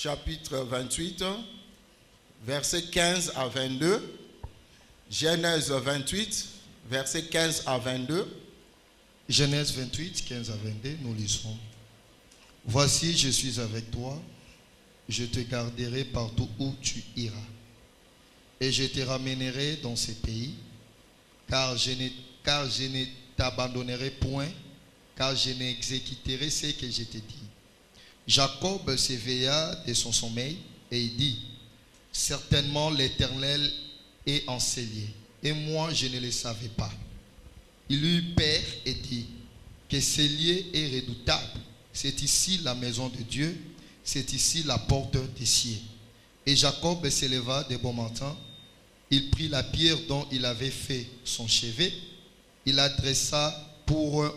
chapitre 28, versets 15 à 22. Genèse 28, versets 15 à 22. Genèse 28, 15 à 22, nous lisons. Voici, je suis avec toi, je te garderai partout où tu iras, et je te ramènerai dans ces pays, car je ne t'abandonnerai point, car je n'exécuterai ce que je t'ai dit. Jacob s'éveilla de son sommeil et il dit, certainement l'Éternel est en ces lieux, et moi je ne le savais pas. Il eut peur et dit, que ce lieu est redoutable. C'est ici la maison de Dieu, c'est ici la porte des cieux. Et Jacob s'éleva de bon matin, il prit la pierre dont il avait fait son chevet, il la dressa pour un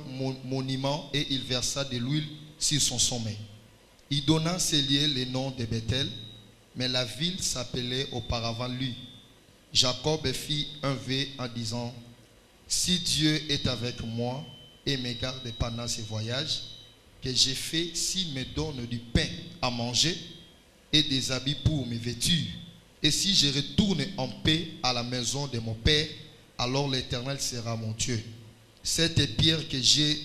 monument et il versa de l'huile sur son sommet. Il donna ce lieu le nom de Bethel, mais la ville s'appelait auparavant lui. Jacob fit un vœu en disant, si Dieu est avec moi et me garde pendant ce voyage que j'ai fait, s'il me donne du pain à manger et des habits pour me vêtir, et si je retourne en paix à la maison de mon père, alors l'Éternel sera mon Dieu. Cette pierre que j'ai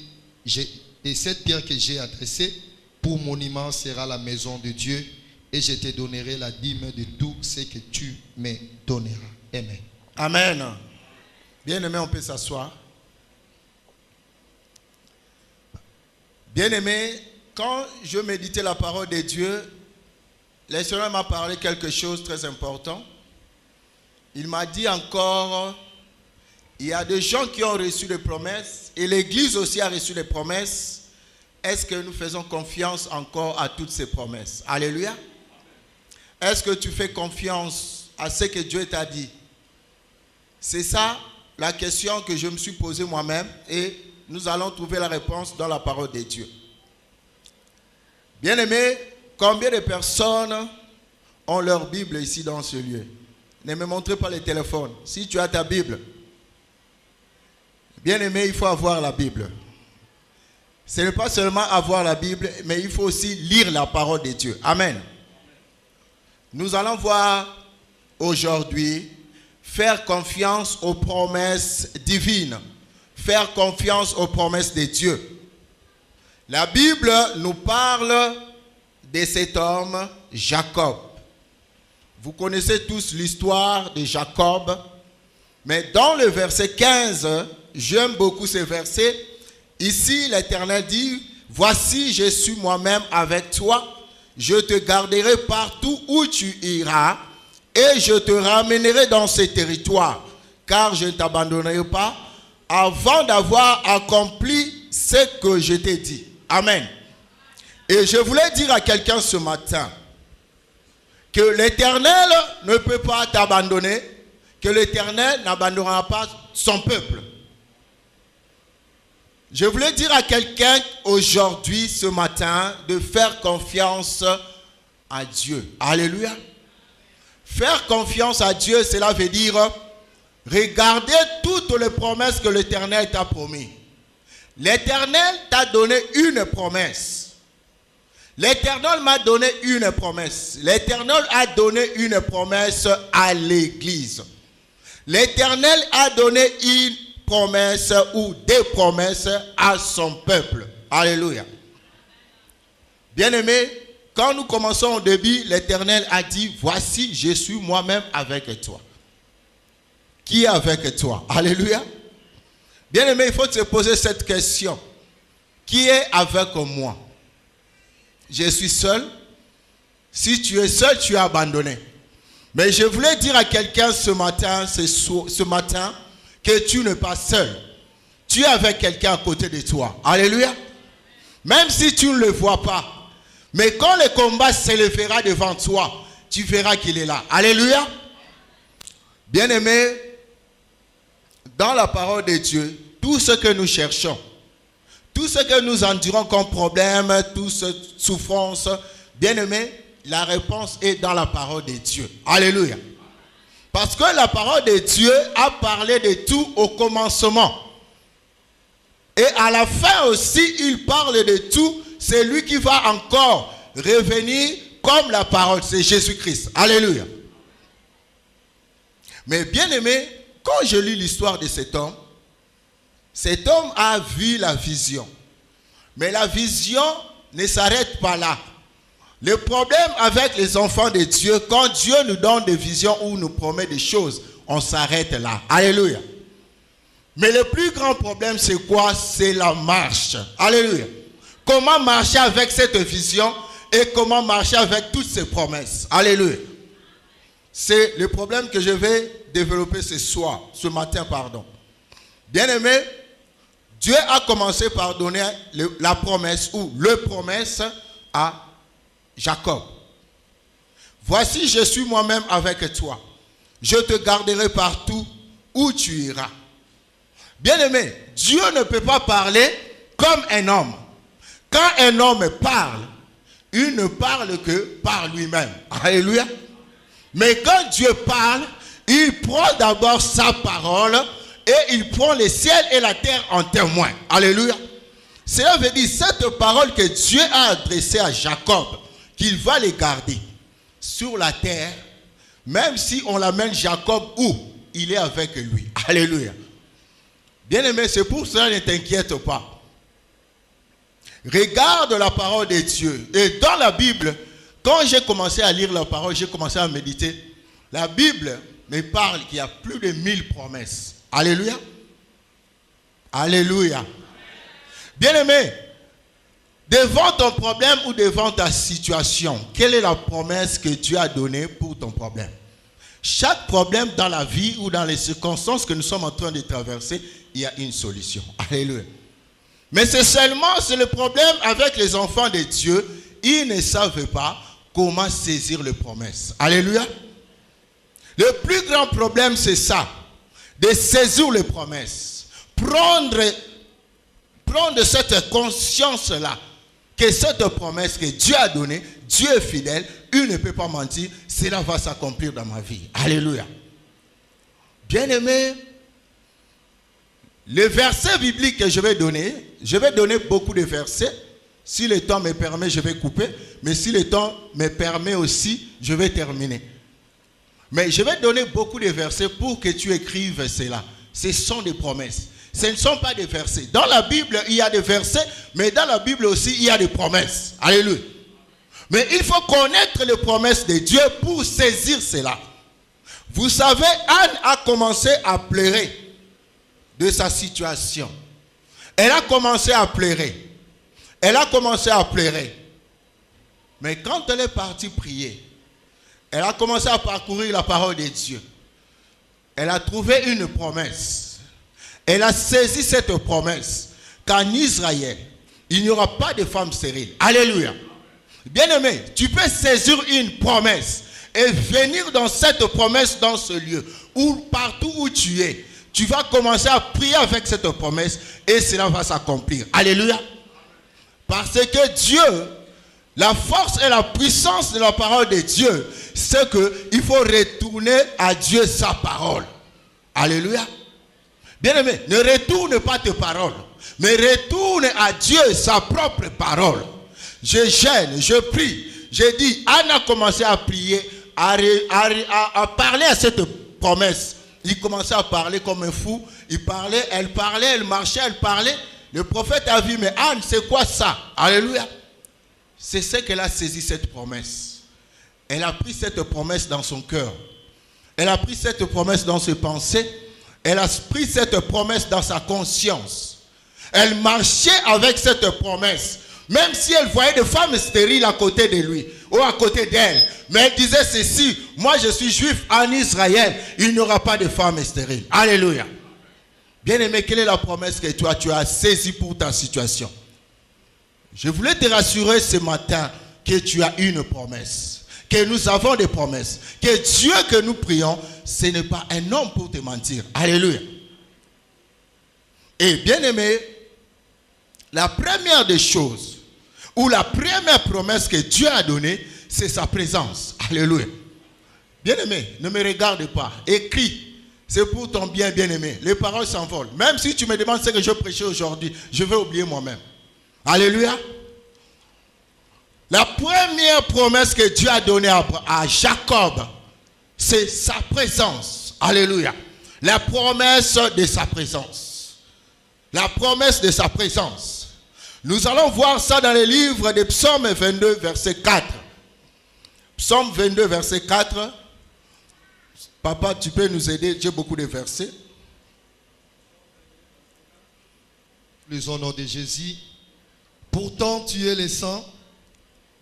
adressée pour monument sera la maison de Dieu, et je te donnerai la dîme de tout ce que tu me donneras. Amen. Amen. Bien-aimé, on peut s'asseoir. Bien-aimé, quand je méditais la parole de Dieu, le Seigneur m'a parlé quelque chose de très important. Il m'a dit encore, il y a des gens qui ont reçu des promesses, et l'Église aussi a reçu des promesses. Est-ce que nous faisons confiance encore à toutes ces promesses? Alléluia. Est-ce que tu fais confiance à ce que Dieu t'a dit? C'est ça la question que je me suis posée moi-même, et nous allons trouver la réponse dans la parole de Dieu. Bien-aimés, combien de personnes ont leur Bible ici dans ce lieu? Ne me montrez pas les téléphones. Si tu as ta Bible, bien-aimé, il faut avoir la Bible. Ce n'est pas seulement avoir la Bible, mais il faut aussi lire la parole de Dieu. Amen. Nous allons voir aujourd'hui faire confiance aux promesses divines. Faire confiance aux promesses de Dieu. La Bible nous parle de cet homme, Jacob. Vous connaissez tous l'histoire de Jacob. Mais dans le verset 15, j'aime beaucoup ce verset. Ici, l'Éternel dit, voici, je suis moi-même avec toi. Je te garderai partout où tu iras et je te ramènerai dans ces territoires, car je ne t'abandonnerai pas avant d'avoir accompli ce que je t'ai dit. Amen. Et je voulais dire à quelqu'un ce matin que l'Éternel ne peut pas t'abandonner, que l'Éternel n'abandonnera pas son peuple. Je voulais dire à quelqu'un aujourd'hui, ce matin, de faire confiance à Dieu. Alléluia. Faire confiance à Dieu, cela veut dire regarder toutes les promesses que l'Éternel t'a promis. L'Éternel t'a donné une promesse. L'Éternel m'a donné une promesse. L'Éternel a donné une promesse à l'Église. L'Éternel a donné une promesse ou des promesses à son peuple. Alléluia. Bien-aimés, quand nous commençons au début, l'Éternel a dit, voici, je suis moi-même avec toi. Qui est avec toi? Alléluia. Bien-aimé, il faut se poser cette question. Qui est avec moi? Je suis seul. Si tu es seul, tu es abandonné. Mais je voulais dire à quelqu'un ce matin, que tu n'es pas seul. Tu es avec quelqu'un à côté de toi. Alléluia. Même si tu ne le vois pas. Mais quand le combat s'élèvera devant toi, tu verras qu'il est là. Alléluia. Bien-aimé, dans la parole de Dieu, tout ce que nous cherchons, tout ce que nous endurons comme problème, toute souffrance, bien-aimé, la réponse est dans la parole de Dieu. Alléluia. Parce que la parole de Dieu a parlé de tout au commencement. Et à la fin aussi, il parle de tout. C'est lui qui va encore revenir comme la parole, c'est Jésus-Christ. Alléluia. Mais bien aimé, quand je lis l'histoire de cet homme a vu la vision. Mais la vision ne s'arrête pas là. Le problème avec les enfants de Dieu, quand Dieu nous donne des visions ou nous promet des choses, on s'arrête là. Alléluia. Mais le plus grand problème, c'est quoi? C'est la marche. Alléluia. Comment marcher avec cette vision et comment marcher avec toutes ces promesses. Alléluia. C'est le problème que je vais développer ce matin, pardon. Bien-aimé, Dieu a commencé par donner la promesse ou le promesse à Jacob. Voici, je suis moi-même avec toi. Je te garderai partout où tu iras. Bien-aimé, Dieu ne peut pas parler comme un homme. Quand un homme parle, il ne parle que par lui-même. Alléluia. Mais quand Dieu parle, il prend d'abord sa parole et il prend le ciel et la terre en témoin. Alléluia. Cela veut dire cette parole que Dieu a adressée à Jacob, qu'il va les garder sur la terre, même si on l'amène Jacob où il est avec lui. Alléluia. Bien-aimé, c'est pour cela, ne t'inquiète pas. Regarde la parole de Dieu. Et dans la Bible, quand j'ai commencé à lire la parole, j'ai commencé à méditer. La Bible me parle qu'il y a plus de 1000 promesses. Alléluia. Alléluia. Bien-aimé, devant ton problème ou devant ta situation, quelle est la promesse que Dieu a donnée pour ton problème? Chaque problème dans la vie ou dans les circonstances que nous sommes en train de traverser, il y a une solution. Alléluia. Mais c'est le problème avec les enfants de Dieu. Ils ne savent pas comment saisir les promesses. Alléluia. Le plus grand problème, c'est ça. De saisir les promesses. Prendre cette conscience-là. Que cette promesse que Dieu a donnée, Dieu est fidèle. Il ne peut pas mentir. Cela va s'accomplir dans ma vie. Alléluia. Bien-aimé, les versets bibliques que je vais donner beaucoup de versets. Si le temps me permet, je vais couper. Mais si le temps me permet aussi, je vais terminer. Mais je vais donner beaucoup de versets pour que tu écrives cela. Ce sont des promesses. Ce ne sont pas des versets. Dans la Bible, il y a des versets, mais dans la Bible aussi, il y a des promesses. Alléluia. Mais il faut connaître les promesses de Dieu pour saisir cela. Vous savez, Anne a commencé à pleurer de sa situation. Elle a commencé à pleurer. Elle a commencé à pleurer. Mais quand elle est partie prier, elle a commencé à parcourir la parole de Dieu. Elle a trouvé une promesse. Elle a saisi cette promesse qu'en Israël, il n'y aura pas de femmes stériles. Alléluia. Bien-aimé, tu peux saisir une promesse et venir dans cette promesse dans ce lieu ou partout où tu es. Tu vas commencer à prier avec cette promesse et cela va s'accomplir. Alléluia. Parce que Dieu, la force et la puissance de la parole de Dieu, c'est qu'il faut retourner à Dieu sa parole. Alléluia. Bien-aimé, ne retourne pas tes paroles, mais retourne à Dieu sa propre parole. Je gêne, je prie. J'ai dit, Anne a commencé à prier, à parler à cette promesse. Il commençait à parler comme un fou. Elle parlait, elle marchait, elle parlait. Le prophète a vu, mais Anne, c'est quoi ça? Alléluia. C'est ce qu'elle a saisi, cette promesse. Elle a pris cette promesse dans son cœur. Elle a pris cette promesse dans ses pensées. Elle a pris cette promesse dans sa conscience. Elle marchait avec cette promesse. Même si elle voyait des femmes stériles à côté de lui ou à côté d'elle. Mais elle disait ceci, moi je suis juif en Israël, il n'y aura pas de femmes stériles. Alléluia. Bien-aimé, quelle est la promesse que toi tu as saisie pour ta situation? Je voulais te rassurer ce matin que tu as une promesse. Que nous avons des promesses. Que Dieu que nous prions, ce n'est pas un homme pour te mentir. Alléluia. Et bien-aimé, la première des choses, ou la première promesse que Dieu a donnée, c'est sa présence. Alléluia. Bien-aimé, ne me regarde pas. Écris. C'est pour ton bien, bien-aimé. Les paroles s'envolent. Même si tu me demandes ce que je prêchais aujourd'hui, je vais oublier moi-même. Alléluia. La première promesse que Dieu a donnée à Jacob, c'est sa présence. Alléluia. La promesse de sa présence. La promesse de sa présence. Nous allons voir ça dans le livre de Psaume 22, verset 4. Psaume 22, verset 4. Papa, tu peux nous aider? J'ai beaucoup de versets. Lisons au nom de Jésus. Pourtant, tu es le Saint,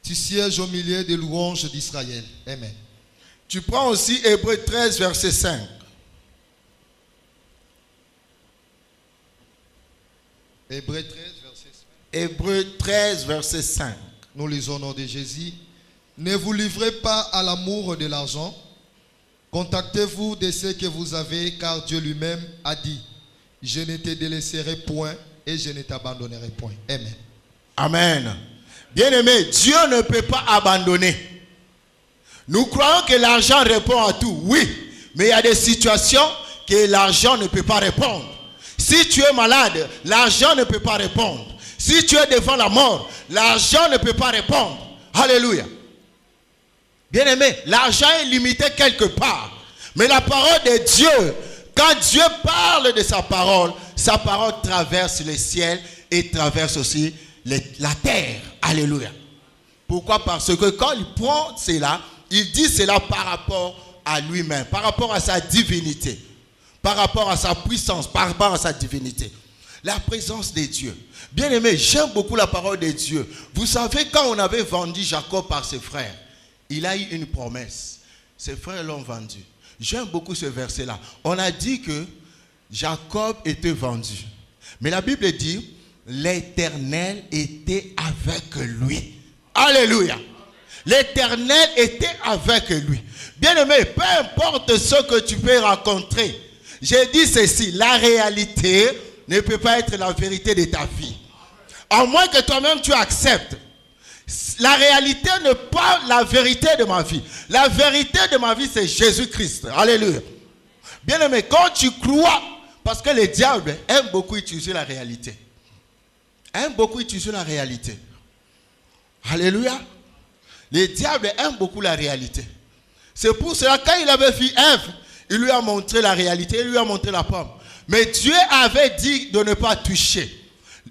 tu sièges au milieu des louanges d'Israël. Amen. Tu prends aussi Hébreux 13, verset 5. Hébreux 13, verset 5. Hébreux 13, verset 5. Nous lisons au nom de Jésus. Ne vous livrez pas à l'amour de l'argent. Contactez-vous de ce que vous avez, car Dieu lui-même a dit, je ne te délaisserai point et je ne t'abandonnerai point. Amen. Amen. Bien-aimé, Dieu ne peut pas abandonner. Nous croyons que l'argent répond à tout. Oui, mais il y a des situations que l'argent ne peut pas répondre. Si tu es malade, l'argent ne peut pas répondre. Si tu es devant la mort, l'argent ne peut pas répondre. Alléluia. Bien-aimé, l'argent est limité quelque part. Mais la parole de Dieu, quand Dieu parle de sa parole traverse le ciel et traverse aussi la terre. Alléluia. Pourquoi? Parce que quand il prend cela, il dit cela par rapport à lui-même, par rapport à sa divinité, par rapport à sa puissance, par rapport à sa divinité. La présence de Dieu. Bien-aimé, j'aime beaucoup la parole de Dieu. Vous savez, quand on avait vendu Jacob par ses frères, il a eu une promesse. Ses frères l'ont vendu. J'aime beaucoup ce verset-là. On a dit que Jacob était vendu. Mais la Bible dit, l'Éternel était avec lui. Alléluia. L'Éternel était avec lui. Bien-aimé, peu importe ce que tu peux rencontrer, j'ai dit ceci, la réalité ne peut pas être la vérité de ta vie. À moins que toi-même tu acceptes. La réalité n'est pas la vérité de ma vie. La vérité de ma vie, c'est Jésus-Christ. Alléluia. Bien-aimé, quand tu crois, parce que le diable aime beaucoup utiliser la réalité. Aime beaucoup utiliser la réalité. Alléluia. Le diable aime beaucoup la réalité. C'est pour cela, quand il avait vu Ève, il lui a montré la réalité, il lui a montré la pomme. Mais Dieu avait dit de ne pas toucher.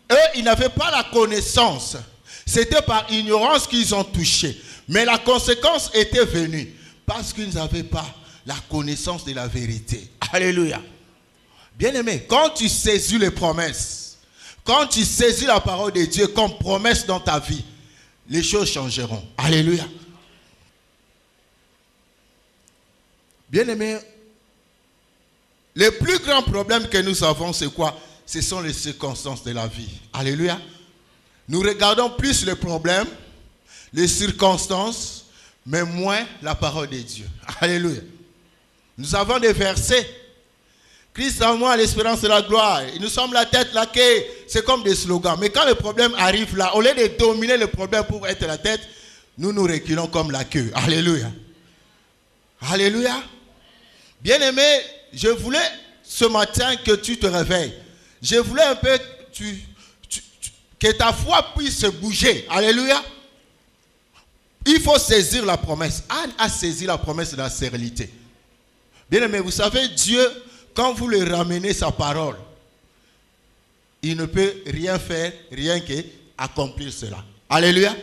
Eux, ils n'avaient pas la connaissance. C'était par ignorance qu'ils ont touché. Mais la conséquence était venue parce qu'ils n'avaient pas la connaissance de la vérité. Alléluia. Bien-aimé, quand tu saisis les promesses, quand tu saisis la parole de Dieu comme promesse dans ta vie, les choses changeront. Alléluia. Bien-aimé, le plus grand problème que nous avons, c'est quoi? Ce sont les circonstances de la vie. Alléluia. Nous regardons plus les problèmes, les circonstances, mais moins la parole de Dieu. Alléluia. Nous avons des versets. Christ en moi, l'espérance de la gloire. Et nous sommes la tête, la queue. C'est comme des slogans. Mais quand le problème arrive là, au lieu de dominer le problème pour être la tête, nous nous reculons comme la queue. Alléluia. Alléluia. Bien-aimé, je voulais ce matin que tu te réveilles. Je voulais un peu que ta foi puisse bouger. Alléluia. Il faut saisir la promesse. Anne a saisi la promesse de la stérilité. Bien-aimé, vous savez, Dieu, quand vous le ramenez sa parole, il ne peut rien faire, rien qu'accomplir cela. Alléluia.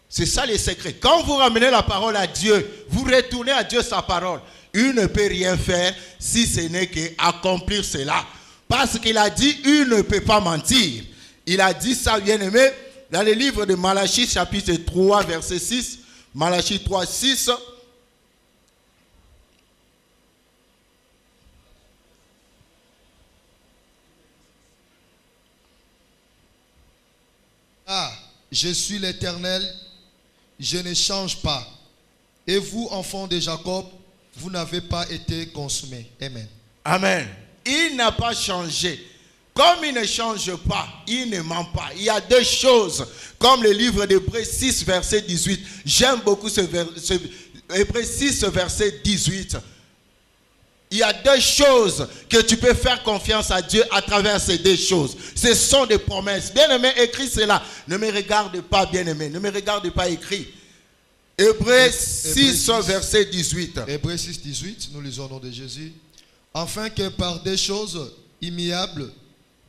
C'est ça le secret. Quand vous ramenez la parole à Dieu, vous retournez à Dieu sa parole. Il ne peut rien faire si ce n'est qu'accomplir cela. Parce qu'il a dit, il ne peut pas mentir. Il a dit ça, bien-aimé, dans le livre de Malachie, chapitre 3, verset 6. Malachie 3, 6. Ah, je suis l'Éternel, je ne change pas. Et vous, enfants de Jacob, vous n'avez pas été consumés. Amen. Amen. Il n'a pas changé. Comme il ne change pas, il ne ment pas. Il y a deux choses, comme le livre d'Hébreux 6, verset 18. J'aime beaucoup ce Hébreux 6, verset 18. il y a deux choses que tu peux faire confiance à Dieu à travers ces deux choses. Ce sont des promesses. Bien-aimé, écris cela. Ne me regarde pas, bien-aimé. Ne me regarde pas, écrit. Hébreux 6, verset 18. Hébreux 6, 18, nous lisons au nom de Jésus. Afin que par des choses immuables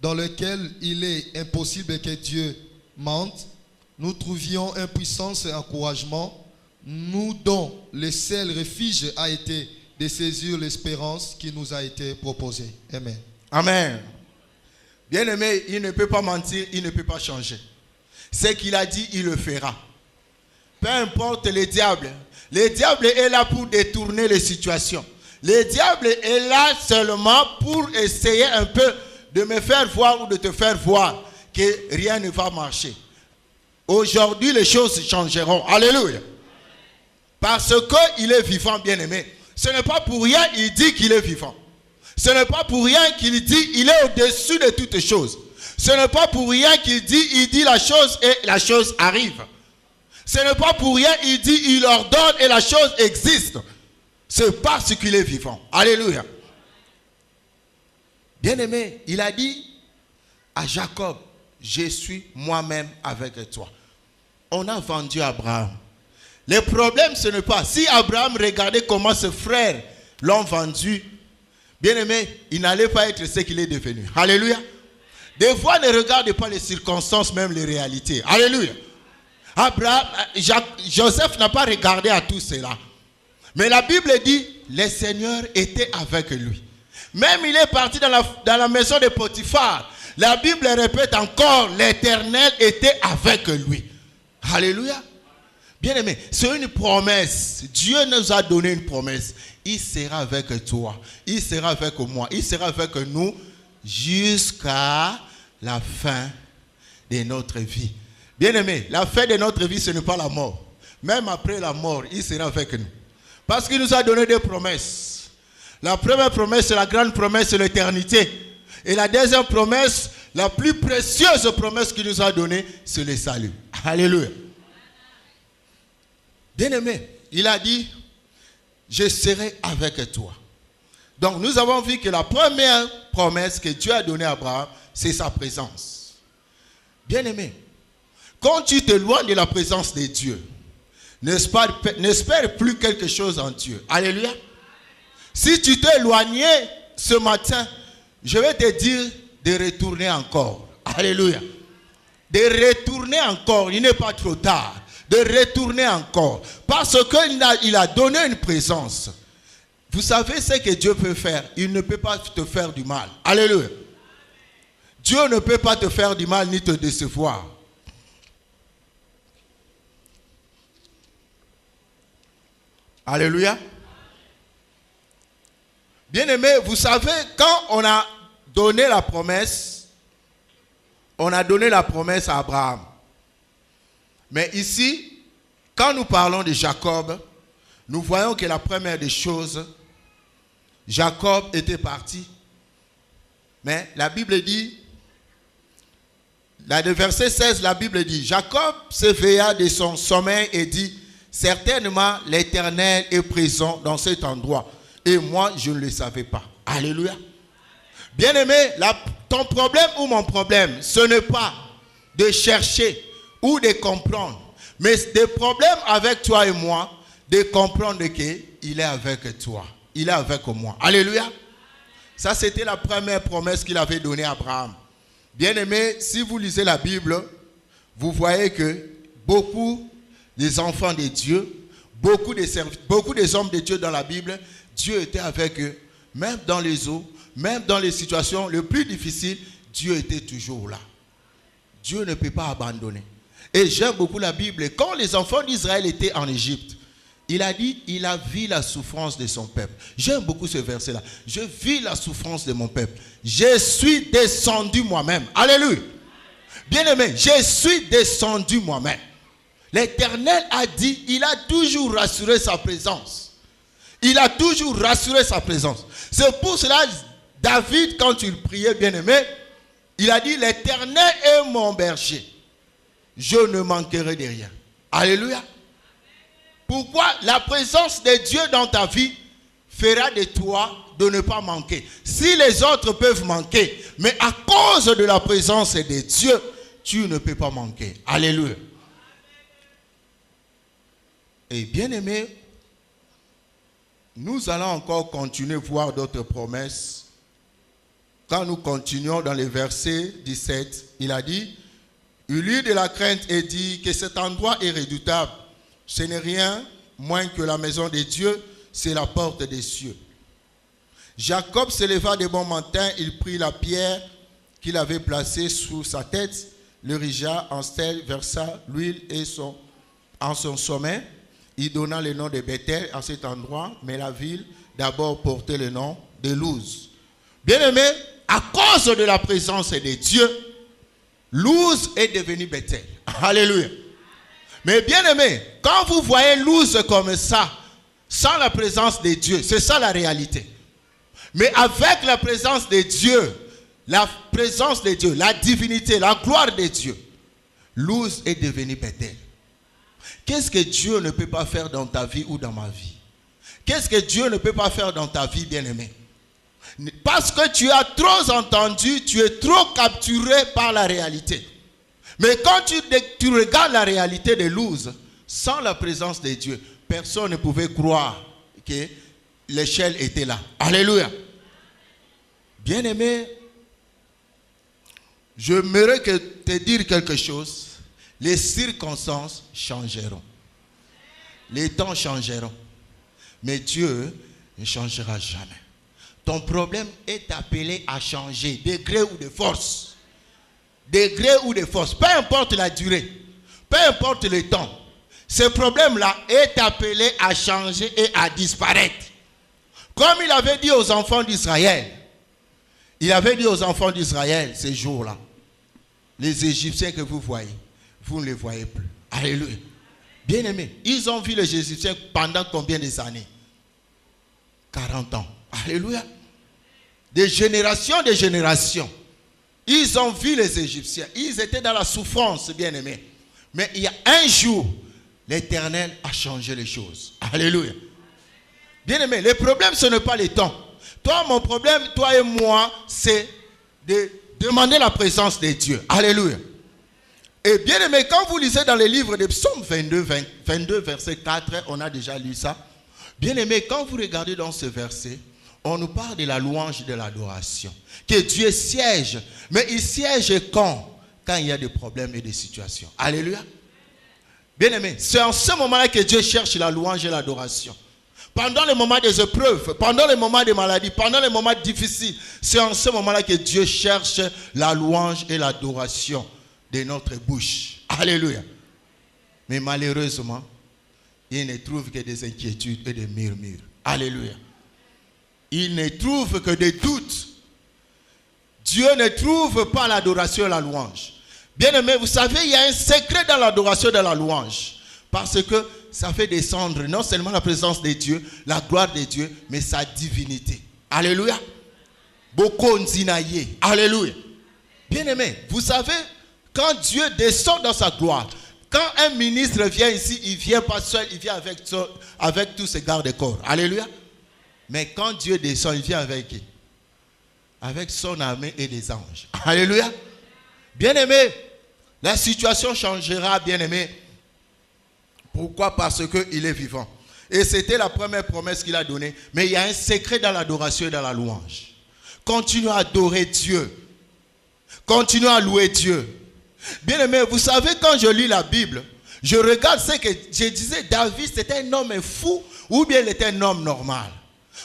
dans lesquelles il est impossible que Dieu mente, nous trouvions impuissance et encouragement, nous dont le seul refuge a été de saisir l'espérance qui nous a été proposée. Amen. Amen. Bien-aimé, il ne peut pas mentir, il ne peut pas changer. Ce qu'il a dit, il le fera. Peu importe le diable est là pour détourner les situations. Le diable est là seulement pour essayer un peu de me faire voir ou de te faire voir que rien ne va marcher. Aujourd'hui, les choses changeront. Alléluia. Parce qu'il est vivant, bien-aimé. Ce n'est pas pour rien qu'il dit qu'il est vivant. Ce n'est pas pour rien qu'il dit qu'il est au-dessus de toutes choses. Ce n'est pas pour rien qu'il dit, il dit la chose et la chose arrive. Ce n'est pas pour rien qu'il dit, il ordonne et la chose existe. C'est parce qu'il est vivant. Alléluia. Bien-aimé, il a dit à Jacob, je suis moi-même avec toi. On a vendu Abraham. Le problème, ce n'est pas, si Abraham regardait comment ses frères l'ont vendu, bien-aimé, il n'allait pas être ce qu'il est devenu. Alléluia. Des fois, ne regarde pas les circonstances, même les réalités. Alléluia. Joseph n'a pas regardé à tout cela. Mais la Bible dit, le Seigneur était avec lui. Même il est parti dans la maison de Potiphar. La Bible répète encore, l'Éternel était avec lui. Alléluia. Bien-aimé, c'est une promesse. Dieu nous a donné une promesse. Il sera avec toi. Il sera avec moi. Il sera avec nous jusqu'à la fin de notre vie. Bien-aimé, la fin de notre vie, ce n'est pas la mort. Même après la mort, il sera avec nous. Parce qu'il nous a donné des promesses. La première promesse, c'est la grande promesse de l'éternité. Et la deuxième promesse, la plus précieuse promesse qu'il nous a donnée, c'est le salut. Alléluia. Bien-aimé, il a dit, je serai avec toi. Donc nous avons vu que la première promesse que Dieu a donnée à Abraham, c'est sa présence. Bien-aimé, quand tu t'éloignes de la présence de Dieu, n'espère plus quelque chose en Dieu. Alléluia. Si tu t'es éloigné ce matin, je vais te dire de retourner encore. Alléluia. De retourner encore, il n'est pas trop tard. De retourner encore. Parce qu'il a donné une présence. Vous savez ce que Dieu peut faire? Il ne peut pas te faire du mal. Alléluia. Dieu ne peut pas te faire du mal ni te décevoir. Alléluia. Bien-aimé, vous savez, quand on a donné la promesse, on a donné la promesse à Abraham. Mais ici, quand nous parlons de Jacob, nous voyons que la première des choses, Jacob était parti. Mais la Bible dit, le verset 16, la Bible dit, Jacob s'éveilla de son sommeil et dit, certainement l'Éternel est présent dans cet endroit. Et moi, je ne le savais pas. Alléluia. Bien-aimé, ton problème ou mon problème, ce n'est pas de chercher ou de comprendre. Mais des problèmes avec toi et moi, de comprendre qu'il est avec toi. Il est avec moi. Alléluia. Ça, c'était la première promesse qu'il avait donnée à Abraham. Bien-aimé, si vous lisez la Bible, vous voyez que beaucoup des enfants de Dieu, beaucoup des hommes de Dieu dans la Bible, Dieu était avec eux. Même dans les eaux, même dans les situations les plus difficiles, Dieu était toujours là. Dieu ne peut pas abandonner. Et j'aime beaucoup la Bible. Quand les enfants d'Israël étaient en Égypte, il a dit, il a vu la souffrance de son peuple. J'aime beaucoup ce verset-là. Je vis la souffrance de mon peuple. Je suis descendu moi-même. Alléluia. Bien-aimé, je suis descendu moi-même. L'Éternel a dit, il a toujours rassuré sa présence. Il a toujours rassuré sa présence. C'est pour cela, David, quand il priait, bien-aimé, il a dit, l'Éternel est mon berger. Je ne manquerai de rien. Alléluia. Pourquoi? La présence de Dieu dans ta vie fera de toi de ne pas manquer. Si les autres peuvent manquer, mais à cause de la présence de Dieu, tu ne peux pas manquer. Alléluia. Et bien aimé, nous allons encore continuer à voir d'autres promesses. Quand nous continuons dans les versets 17, il a dit, il eut de la crainte et dit que cet endroit est redoutable. Ce n'est rien moins que la maison de Dieu, c'est la porte des cieux. Jacob se leva de bon matin, il prit la pierre qu'il avait placée sous sa tête, l'érigea en stèle, versa l'huile en son sommet. Il donna le nom de Bethel à cet endroit, mais la ville d'abord portait le nom de Luz. Bien-aimé, à cause de la présence de Dieu, Luz est devenu Bethel. Alléluia. Mais bien-aimé, quand vous voyez Luz comme ça, sans la présence de Dieu, c'est ça la réalité. Mais avec la présence de Dieu, la divinité, la gloire de Dieu, Luz est devenu Bethel. Qu'est-ce que Dieu ne peut pas faire dans ta vie ou dans ma vie? Qu'est-ce que Dieu ne peut pas faire dans ta vie, bien-aimé? Parce que tu as trop entendu, tu es trop capturé par la réalité. Mais quand tu regardes la réalité de Luz, sans la présence de Dieu, personne ne pouvait croire que l'échelle était là. Alléluia. Bien-aimé, j'aimerais te dire quelque chose. Les circonstances changeront. Les temps changeront. Mais Dieu ne changera jamais. Ton problème est appelé à changer, de gré ou de force. De gré ou de force. Peu importe la durée. Peu importe le temps. Ce problème-là est appelé à changer et à disparaître. Comme il avait dit aux enfants d'Israël. Il avait dit aux enfants d'Israël ces jours-là. Les Égyptiens que vous voyez, vous ne les voyez plus. Alléluia. Bien-aimés, ils ont vu les Égyptiens pendant combien d'années? 40 ans. Alléluia. Des générations, ils ont vu les Égyptiens. Ils étaient dans la souffrance, bien-aimés. Mais il y a un jour, l'Éternel a changé les choses. Alléluia. Bien-aimés, le problème, ce n'est pas le temps. Toi, mon problème, toi et moi, c'est de demander la présence de Dieu. Alléluia. Et bien aimé, quand vous lisez dans les livres de Psaume 22, verset 4, on a déjà lu ça. Bien aimé, quand vous regardez dans ce verset, on nous parle de la louange et de l'adoration. Que Dieu siège. Mais il siège quand? Quand il y a des problèmes et des situations. Alléluia. Bien aimé, c'est en ce moment-là que Dieu cherche la louange et l'adoration. Pendant les moments des épreuves, pendant les moments des maladies, pendant les moments difficiles, c'est en ce moment-là que Dieu cherche la louange et l'adoration de notre bouche. Alléluia. Mais malheureusement, il ne trouve que des inquiétudes et des murmures. Alléluia. Il ne trouve que des doutes. Dieu ne trouve pas l'adoration et la louange. Bien aimé, vous savez, il y a un secret dans l'adoration et dans la louange. Parce que ça fait descendre non seulement la présence de Dieu, la gloire de Dieu, mais sa divinité. Alléluia. Bokonzinaye. Alléluia. Bien aimé, vous savez, quand Dieu descend dans sa gloire, quand un ministre vient ici, il ne vient pas seul, il vient avec tous ses gardes-corps. Alléluia. Mais quand Dieu descend, il vient avec qui? Avec son armée et des anges. Alléluia. Bien-aimé, la situation changera, bien-aimé. Pourquoi? Parce qu'il est vivant. Et c'était la première promesse qu'il a donnée. Mais il y a un secret dans l'adoration et dans la louange. Continue à adorer Dieu. Continue à louer Dieu. Bien-aimé, vous savez, quand je lis la Bible, je regarde ce que je disais, David, c'était un homme fou ou bien il était un homme normal.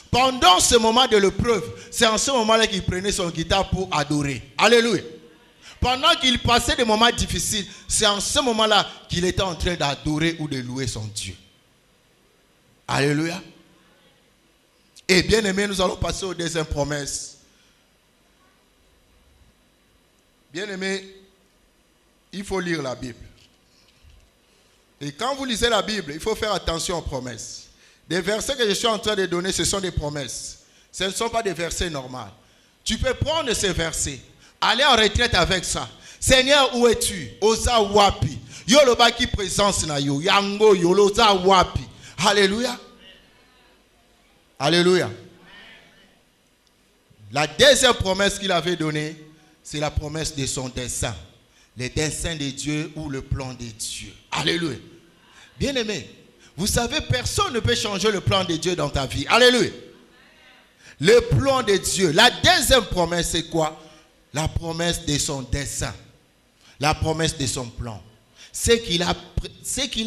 Pendant ce moment de l'épreuve, c'est en ce moment-là qu'il prenait son guitare pour adorer. Alléluia. Pendant qu'il passait des moments difficiles, c'est en ce moment-là qu'il était en train d'adorer ou de louer son Dieu. Alléluia. Et bien aimé, nous allons passer aux deuxième promesse. Bien aimé, il faut lire la Bible. Et quand vous lisez la Bible, il faut faire attention aux promesses. Les versets que je suis en train de donner, ce sont des promesses. Ce ne sont pas des versets normaux. Tu peux prendre ces versets, aller en retraite avec ça. Seigneur, où es-tu? Osa wapi. Yoloba qui présence na yo. Yango yoloza wapi. Alléluia. Alléluia. La deuxième promesse qu'il avait donnée, c'est la promesse de son dessein. Les desseins de Dieu ou le plan de Dieu. Alléluia. Bien-aimé, vous savez, personne ne peut changer le plan de Dieu dans ta vie. Alléluia. Le plan de Dieu. La deuxième promesse, c'est quoi? La promesse de son dessein. La promesse de son plan. Ce qu'il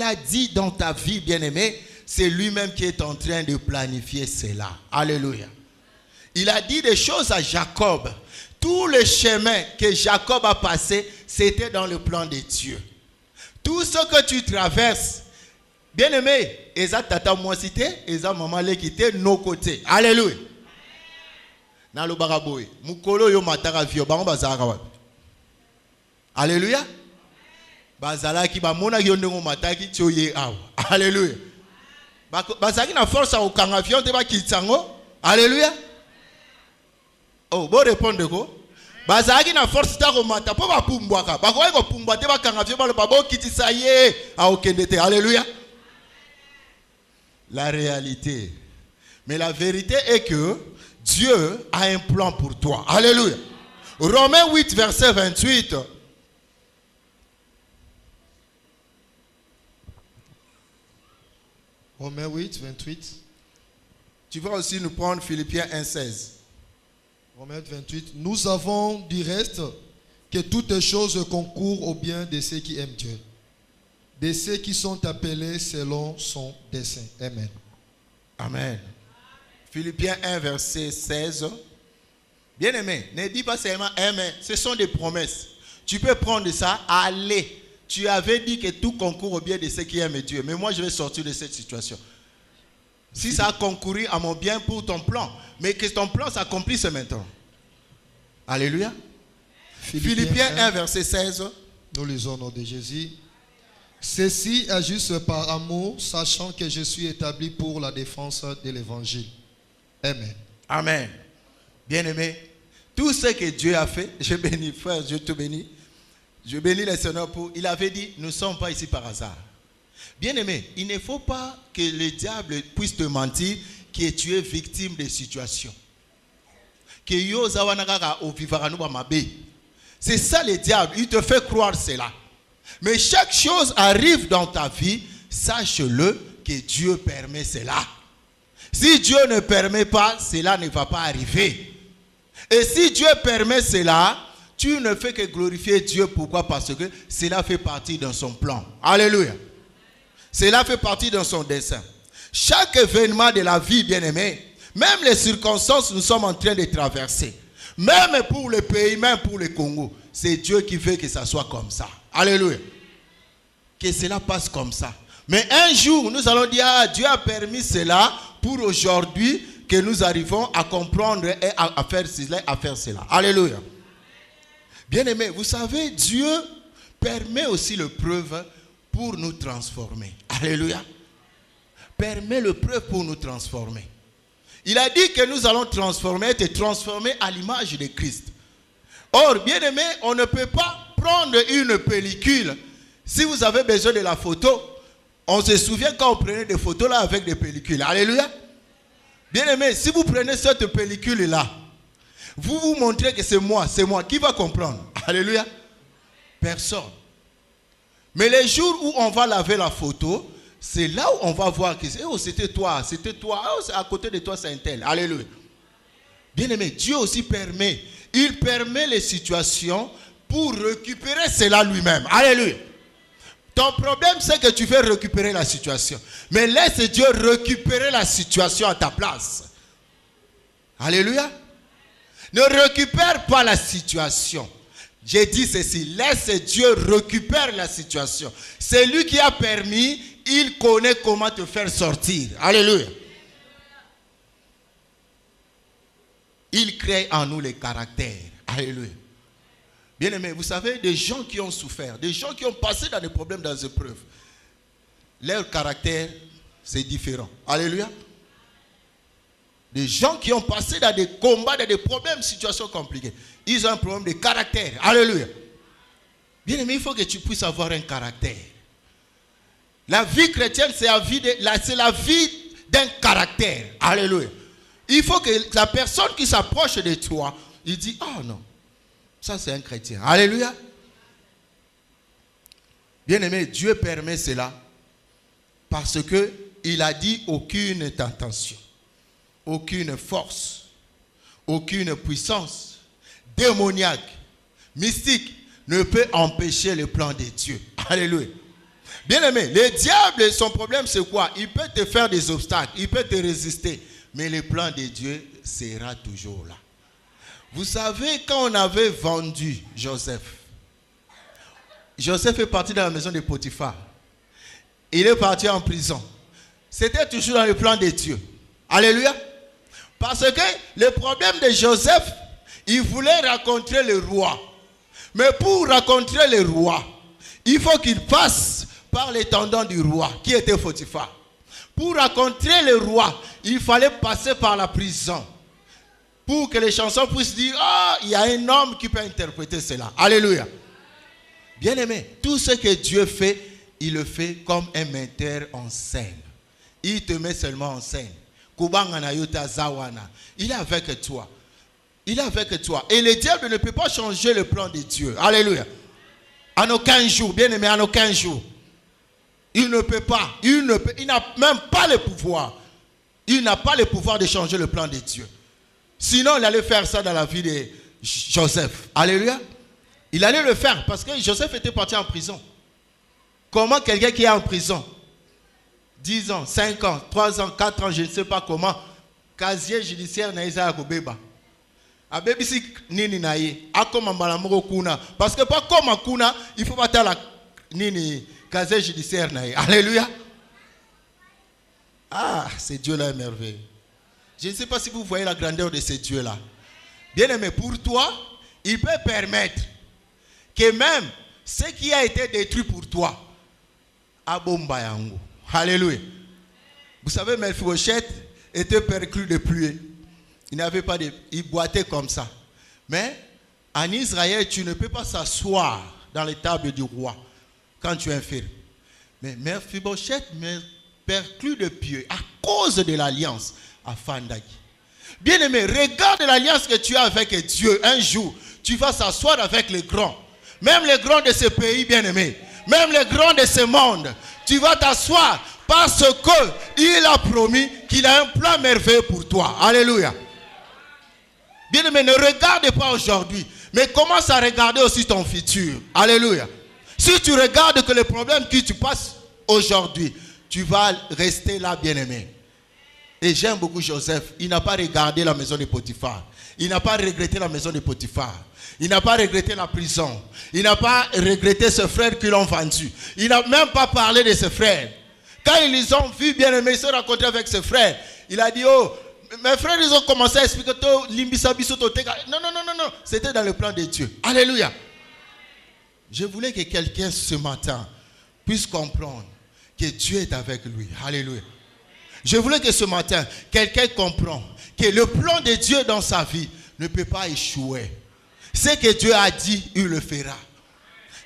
a dit dans ta vie, bien-aimé, c'est lui-même qui est en train de planifier cela. Alléluia. Il a dit des choses à Jacob. Tout le chemin que Jacob a passé, c'était dans le plan de Dieu. Tout ce que tu traverses, bien-aimé, eza tata moi cité, eza maman le quitté nos côtés. Alléluia. Na lo baraboy, mukolo yo matara vio bango bazara wapi. Alléluia. Bazala ki ba mona yo ndongo mataki tioye awa. Alléluia. Bazaki na force au kanga avion te ba kitsango. Alléluia. Oh, bon répondre quoi? Bazaki na force ta komata po ba pumbwaka. Ba ko pumbwa te ba kanga avion ba lo babo kitisa ye a okendete. Alléluia. La réalité. Mais la vérité est que Dieu a un plan pour toi. Alléluia. Romains 8, verset 28. Romains 8, 28. Tu vas aussi nous prendre Philippiens 1, 16. Romains 28. Nous avons du reste que toutes choses concourent au bien de ceux qui aiment Dieu, de ceux qui sont appelés selon son dessein. Amen. Amen. Philippiens 1, verset 16. Bien-aimé, ne dis pas seulement amen. Ce sont des promesses. Tu peux prendre ça, aller. Tu avais dit que tout concourt au bien de ceux qui aiment Dieu. Mais moi, je vais sortir de cette situation. Si ça a concouru à mon bien pour ton plan, mais que ton plan s'accomplisse maintenant. Alléluia. Philippiens 1, verset 16. Nous lisons au nom de Jésus. Ceci agissent par amour, sachant que je suis établi pour la défense de l'évangile. Amen. Amen. Bien-aimé, tout ce que Dieu a fait, je bénis, frère, je te bénis. Je bénis le Seigneur pour... Il avait dit, nous ne sommes pas ici par hasard. Bien-aimé, il ne faut pas que le diable puisse te mentir que tu es victime de situations. C'est ça le diable, il te fait croire cela. Mais chaque chose arrive dans ta vie, sache-le que Dieu permet cela. Si Dieu ne permet pas, cela ne va pas arriver. Et si Dieu permet cela, tu ne fais que glorifier Dieu. Pourquoi? Parce que cela fait partie de son plan. Alléluia. Cela fait partie de son dessein. Chaque événement de la vie, bien-aimé, même les circonstances que nous sommes en train de traverser, même pour le pays, même pour le Congo, c'est Dieu qui veut que ça soit comme ça. Alléluia. Que cela passe comme ça. Mais un jour, nous allons dire, ah, Dieu a permis cela pour aujourd'hui que nous arrivons à comprendre et à faire cela. Alléluia. Bien-aimés, vous savez, Dieu permet aussi l'épreuve pour nous transformer. Alléluia. Permet l'épreuve pour nous transformer. Il a dit que nous allons être transformés à l'image de Christ. Or, bien-aimés, on ne peut pas prendre une pellicule. Si vous avez besoin de la photo, on se souvient quand on prenait des photos là avec des pellicules. Alléluia. Bien-aimés, si vous prenez cette pellicule là, vous vous montrez que c'est moi. Qui va comprendre? Alléluia. Personne. Mais les jours où on va laver la photo, c'est là où on va voir que c'était toi, oh, à côté de toi c'est un tel. Alléluia. Bien-aimé, Dieu aussi permet. Il permet les situations pour récupérer cela lui-même. Alléluia. Ton problème, c'est que tu veux récupérer la situation. Mais laisse Dieu récupérer la situation à ta place. Alléluia. Ne récupère pas la situation. J'ai dit ceci. Laisse Dieu récupérer la situation. C'est lui qui a permis. Il connaît comment te faire sortir. Alléluia. Il crée en nous les caractères. Alléluia. Bien-aimés, vous savez, des gens qui ont souffert, des gens qui ont passé dans des problèmes, dans des épreuves, leur caractère, c'est différent. Alléluia. Des gens qui ont passé dans des combats, dans des problèmes, situations compliquées, ils ont un problème de caractère. Alléluia. Bien-aimé, il faut que tu puisses avoir un caractère. La vie chrétienne, c'est la vie d'un caractère. Alléluia. Il faut que la personne qui s'approche de toi, il dit, oh non, ça c'est un chrétien. Alléluia. Bien-aimé, Dieu permet cela parce qu'il a dit aucune tentation, aucune force, aucune puissance démoniaque, mystique ne peut empêcher le plan de Dieu. Alléluia. Bien-aimé, le diable, son problème c'est quoi? Il peut te faire des obstacles, il peut te résister, mais le plan de Dieu sera toujours là. Vous savez, quand on avait vendu Joseph, Joseph est parti dans la maison de Potiphar. Il est parti en prison. C'était toujours dans le plan de Dieu. Alléluia. Parce que le problème de Joseph, il voulait rencontrer le roi. Mais pour rencontrer le roi, il faut qu'il passe par les tendons du roi, qui était Potiphar. Pour rencontrer le roi, il fallait passer par la prison. Pour que les chansons puissent dire, ah, il y a un homme qui peut interpréter cela. Alléluia. Bien-aimé, tout ce que Dieu fait, il le fait comme un metteur en scène. Il te met seulement en scène. Il est avec toi. Il est avec toi. Et le diable ne peut pas changer le plan de Dieu. Alléluia. En aucun jour, bien-aimé, en aucun jour. Il ne peut pas. Il n'a même pas le pouvoir. Il n'a pas le pouvoir de changer le plan de Dieu. Sinon, il allait faire ça dans la vie de Joseph. Alléluia. Il allait le faire parce que Joseph était parti en prison. Comment quelqu'un qui est en prison, 10 ans, 5 ans, 3 ans, 4 ans, je ne sais pas comment, casier judiciaire n'a pas été fait. Abebisi nini naye akoma malamoko kuna parce que pas comme kuna il faut pas la nini casier judiciaire naye. Alléluia. Ah, ce Dieu là est merveilleux. Je ne sais pas si vous voyez la grandeur de ce Dieu là. Bien aimé, pour toi, il peut permettre que même ce qui a été détruit pour toi abomba yango. Alléluia. Vous savez, Mephibosheth était perclus de pluie. Il n'avait pas de... Il boitait comme ça. Mais en Israël, tu ne peux pas s'asseoir dans les tables du roi quand tu es infirme. Mais Mephibosheth perclus de pied à cause de l'alliance à Fandagi. Bien-aimé, regarde l'alliance que tu as avec Dieu. Un jour, tu vas s'asseoir avec les grands. Même les grands de ce pays, bien-aimé. Même les grands de ce monde. Tu vas t'asseoir parce qu'il a promis qu'il a un plan merveilleux pour toi. Alléluia. Bien-aimé, ne regarde pas aujourd'hui, mais commence à regarder aussi ton futur. Alléluia. Si tu regardes que les problèmes que tu passes aujourd'hui, tu vas rester là, bien-aimé. Et j'aime beaucoup Joseph. Il n'a pas regardé la maison de Potiphar. Il n'a pas regretté la maison de Potiphar. Il n'a pas regretté la prison. Il n'a pas regretté ses frères qui l'ont vendu. Il n'a même pas parlé de ses frères. Quand ils les ont vus, bien-aimés, ils se sont rencontrés avec ses frères. Il a dit, oh, mes frères, ils ont commencé à expliquer, non, non, non, non, non. C'était dans le plan de Dieu. Alléluia. Je voulais que quelqu'un ce matin puisse comprendre que Dieu est avec lui. Alléluia. Je voulais que ce matin, quelqu'un comprenne que le plan de Dieu dans sa vie ne peut pas échouer. Ce que Dieu a dit, il le fera.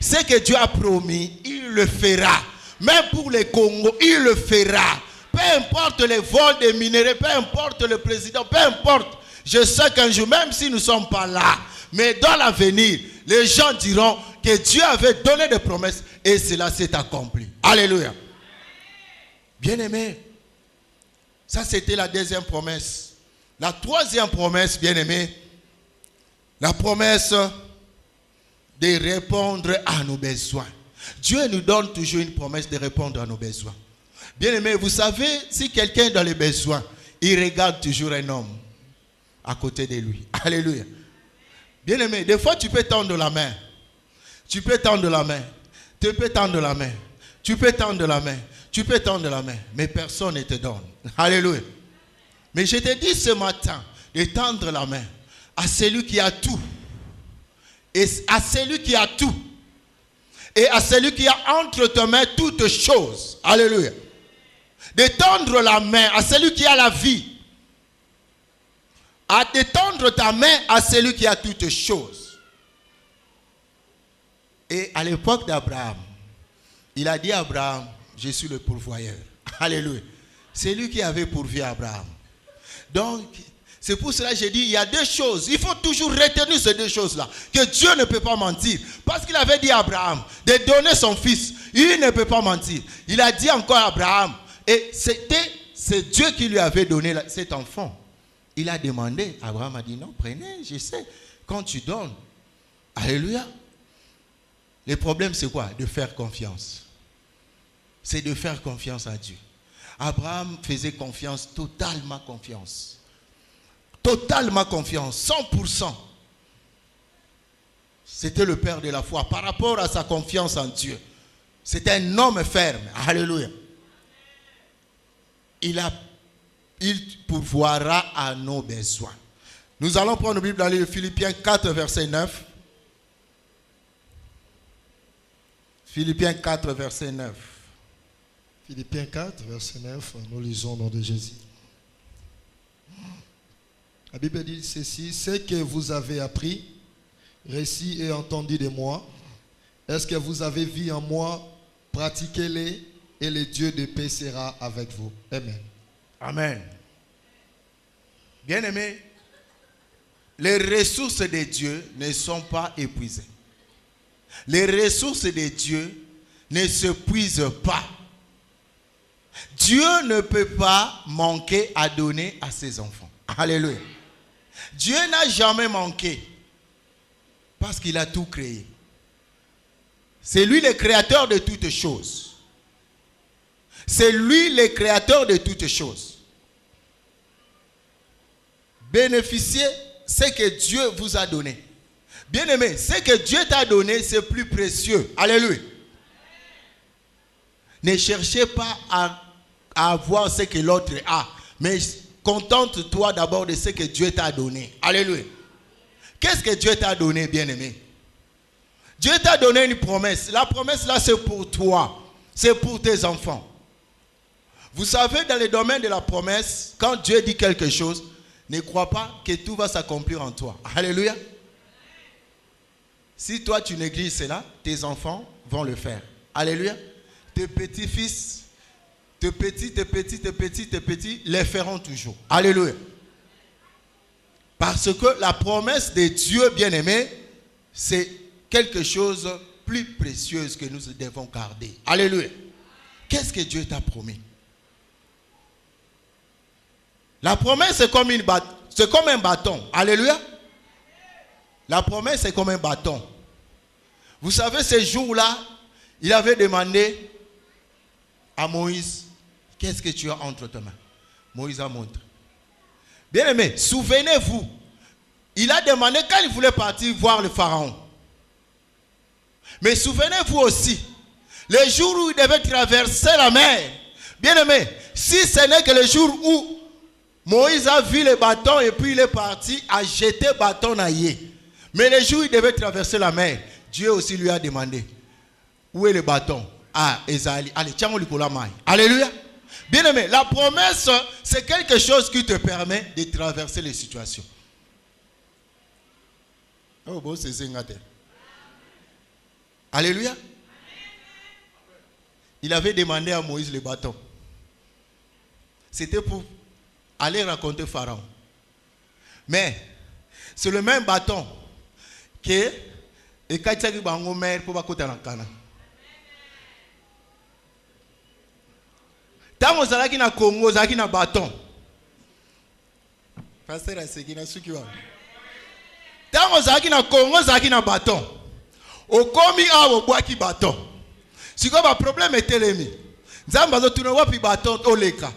Ce que Dieu a promis, il le fera. Même pour les Congo, il le fera. Peu importe les vols des minéraux, peu importe le président, peu importe. Je sais qu'un jour, même si nous ne sommes pas là, mais dans l'avenir, les gens diront que Dieu avait donné des promesses et cela s'est accompli. Alléluia. Bien-aimé, ça c'était la deuxième promesse. La troisième promesse, bien-aimé, la promesse de répondre à nos besoins. Dieu nous donne toujours une promesse de répondre à nos besoins. Bien-aimé, vous savez, si quelqu'un est dans les besoins, il regarde toujours un homme à côté de lui. Alléluia. Bien-aimé, des fois tu peux tendre la main. Tu peux tendre la main. Tu peux tendre la main. Tu peux tendre la main. Tu peux tendre la main. Mais personne ne te donne. Alléluia. Mais je te dis ce matin de tendre la main à celui qui a tout. Et à celui qui a tout. Et à celui qui a entre tes mains toutes choses. Alléluia. De tendre la main à celui qui a la vie. À te tendre ta main à celui qui a toutes choses. Et à l'époque d'Abraham, il a dit à Abraham, je suis le pourvoyeur. Alléluia. C'est lui qui avait pourvu Abraham. Donc, c'est pour cela que j'ai dit, il y a deux choses. Il faut toujours retenir ces deux choses-là. Que Dieu ne peut pas mentir. Parce qu'il avait dit à Abraham de donner son fils. Il ne peut pas mentir. Il a dit encore à Abraham. Et c'est Dieu qui lui avait donné cet enfant. Il a demandé. Abraham a dit non, prenez, je sais. Quand tu donnes. Alléluia. Le problème c'est quoi? De faire confiance. C'est de faire confiance à Dieu. Abraham faisait confiance, totalement confiance. Totalement confiance, 100%. C'était le père de la foi. Par rapport à sa confiance en Dieu. C'était un homme ferme. Alléluia. Il pourvoira à nos besoins. Nous allons prendre la Bible dans les Philippiens 4, verset 9. Philippiens 4, verset 9. Philippiens 4, verset 9, nous lisons au nom de Jésus. La Bible dit ceci: ce que vous avez appris, reçu et entendu de moi, est-ce que vous avez vu en moi, pratiquez-les et le Dieu de paix sera avec vous. Amen. Amen. Bien-aimés, les ressources de Dieu ne sont pas épuisées. Les ressources de Dieu ne s'épuisent pas. Dieu ne peut pas manquer à donner à ses enfants. Alléluia. Dieu n'a jamais manqué parce qu'il a tout créé. C'est lui le créateur de toutes choses. C'est lui le créateur de toutes choses. Bénéficiez ce que Dieu vous a donné. Bien-aimé, ce que Dieu t'a donné, c'est plus précieux. Alléluia. Ne cherchez pas à avoir ce que l'autre a, mais contente-toi d'abord de ce que Dieu t'a donné. Alléluia. Qu'est-ce que Dieu t'a donné, bien-aimé? Dieu t'a donné une promesse. La promesse là, c'est pour toi. C'est pour tes enfants. Vous savez, dans le domaine de la promesse, quand Dieu dit quelque chose, ne crois pas que tout va s'accomplir en toi. Alléluia. Si toi tu négliges cela, tes enfants vont le faire. Alléluia. Tes petits-fils, tes petits, les feront toujours. Alléluia. Parce que la promesse de Dieu bien-aimé, c'est quelque chose de plus précieux que nous devons garder. Alléluia. Qu'est-ce que Dieu t'a promis? La promesse, c'est comme un bâton. Alléluia. La promesse, c'est comme un bâton. Vous savez, ce jour-là, il avait demandé à Moïse, qu'est-ce que tu as entre tes mains? Moïse a montré. Bien aimé, souvenez-vous, il a demandé quand il voulait partir voir le pharaon. Mais souvenez-vous aussi, le jour où il devait traverser la mer, bien aimé, si ce n'est que le jour où Moïse a vu le bâton et puis il est parti à jeter le bâton naïe. Mais le jour où il devait traverser la mer, Dieu aussi lui a demandé, où est le bâton? Ah, Esaïe, allez, tiens, on lui colle la main. Alléluia. Bien aimé, la promesse, c'est quelque chose qui te permet de traverser les situations. Oh, bon, c'est Zengate. Alléluia. Il avait demandé à Moïse le bâton. C'était pour aller raconter Pharaon. Mais c'est le même bâton que et Kaitaki Bango mère pour bakota na kana. Tango zalaki na Congo zalaki na bâton. Pasteur Asekina suki wa. Tango zalaki na Congo zalaki na bâton. Okomi awo boaki bâton. Siko ba problème etelemi. Nzamba zo tuna wapi bâton oleka.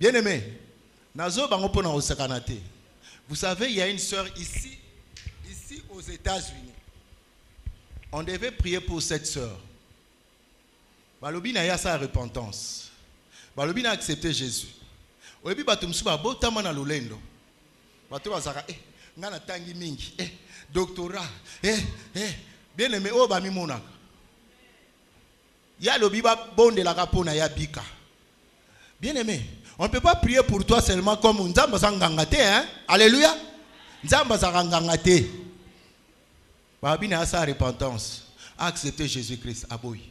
Bien aimé, nazo bango pona osakanate. Vous savez, il y a une sœur ici aux États-Unis. On devait prier pour cette sœur. Balobi na ya sa repentance. Balobi na accepté Jésus. Oyebi batumsu ba botama na lolendo. Bato bazaka ngana tangi mingi doctorat bien aimé o ba mi monaka. Ya lobi ba bonde la kapona ya bika. Bien aimé, on ne peut pas prier pour toi seulement comme Nzamba Zangangate, hein? Alléluia. Nzamba Zangangate. Babina a sa repentance. Accepter Jésus-Christ. Aboui.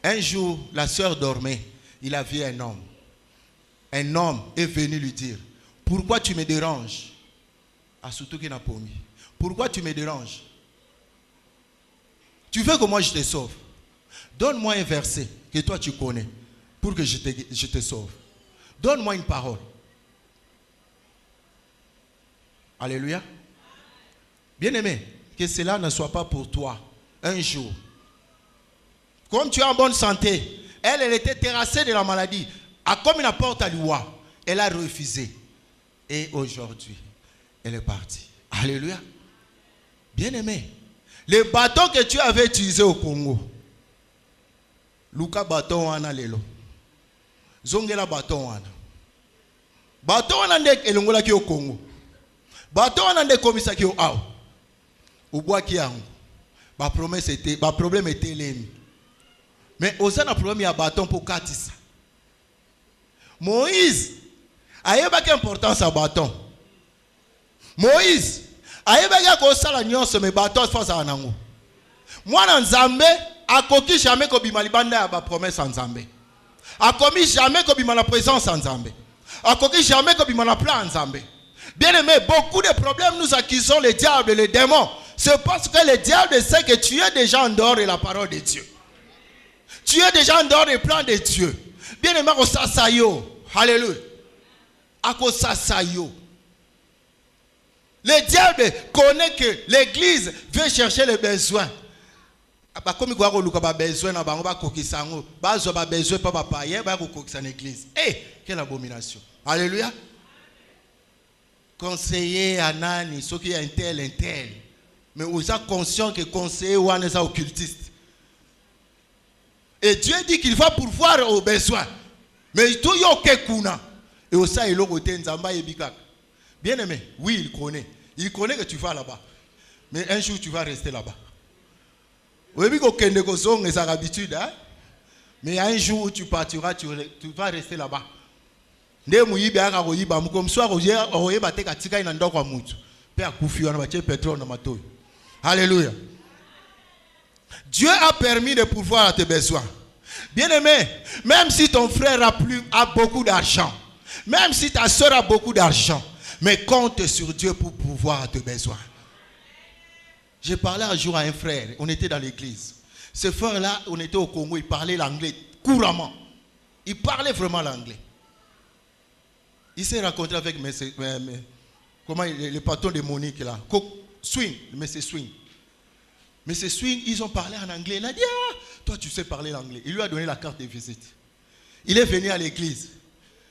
Un jour, la sœur dormait. Il a vu un homme. Un homme est venu lui dire, pourquoi tu me déranges? Pourquoi tu me déranges? Tu veux que moi je te sauve? Donne-moi un verset que toi tu connais pour que je te sauve. Donne-moi une parole. Alléluia. Bien-aimé, que cela ne soit pas pour toi un jour. Comme tu es en bonne santé, elle était terrassée de la maladie. Comme une porte à l'oie, elle a refusé. Et aujourd'hui, elle est partie. Alléluia. Bien-aimé, le bâton que tu avais utilisé au Congo, Luka bâton wana lelo. Zongela bâton wana. Bâton wana ndek elongola ki au Congo. Bâton wana ndek komisa ki au aw. Ubwa ki yango. Ba promesse était, ba problème était l'ennemi. Mais osa na problème ya bâton pour katisa. Moïse ayeba ki importance à bâton. Moïse ayeba ki ko sala nyonso me bâton face à nango. Mwana nzambe akoki jamais ko bima libanda ya ba promesse en nzambe. Akomi jamais ko bima la présence en nzambe. Akoki jamais ko bima la plan en nzambe. Bien aimé, beaucoup de problèmes nous accusons le diable et les démons. C'est parce que le diable sait que tu es déjà en dehors de la parole de Dieu. Tu es déjà en dehors des plans de Dieu. Bien aimé, ako sasayo. Alléluia. Ako sasayo. Le diable connaît que l'église veut chercher les besoins. Comme quoi on a besoin na bango ba kokisa ngo ba zo ba besoin pas papa hier ba kokisa na église. Quelle abomination. Alléluia. Conseiller anani ce qui est un tel mais vous êtes conscient que conseiller ou est occultiste. Et Dieu dit qu'il va pourvoir aux besoins. Mais tout yo kekuna et au ça il côté nzamba yebika. Bien aimé, oui, il connaît. Il connaît que tu vas là-bas. Mais un jour tu vas rester là-bas. Oui, c'est l'habitude, hein? Mais un jour où tu partiras, tu vas rester là-bas. Alléluia. Dieu a permis de pourvoir à tes besoins. Bien-aimé, même si ton frère a beaucoup d'argent, même si ta soeur a beaucoup d'argent, mais compte sur Dieu pour pourvoir à tes besoins. J'ai parlé un jour à un frère, on était dans l'église. Ce frère-là, on était au Congo, il parlait l'anglais couramment. Il parlait vraiment l'anglais. Il s'est rencontré avec le patron de Monique là, Swing, Monsieur Swing. Monsieur Swing, ils ont parlé en anglais. Il a dit, toi tu sais parler l'anglais. Il lui a donné la carte de visite. Il est venu à l'église.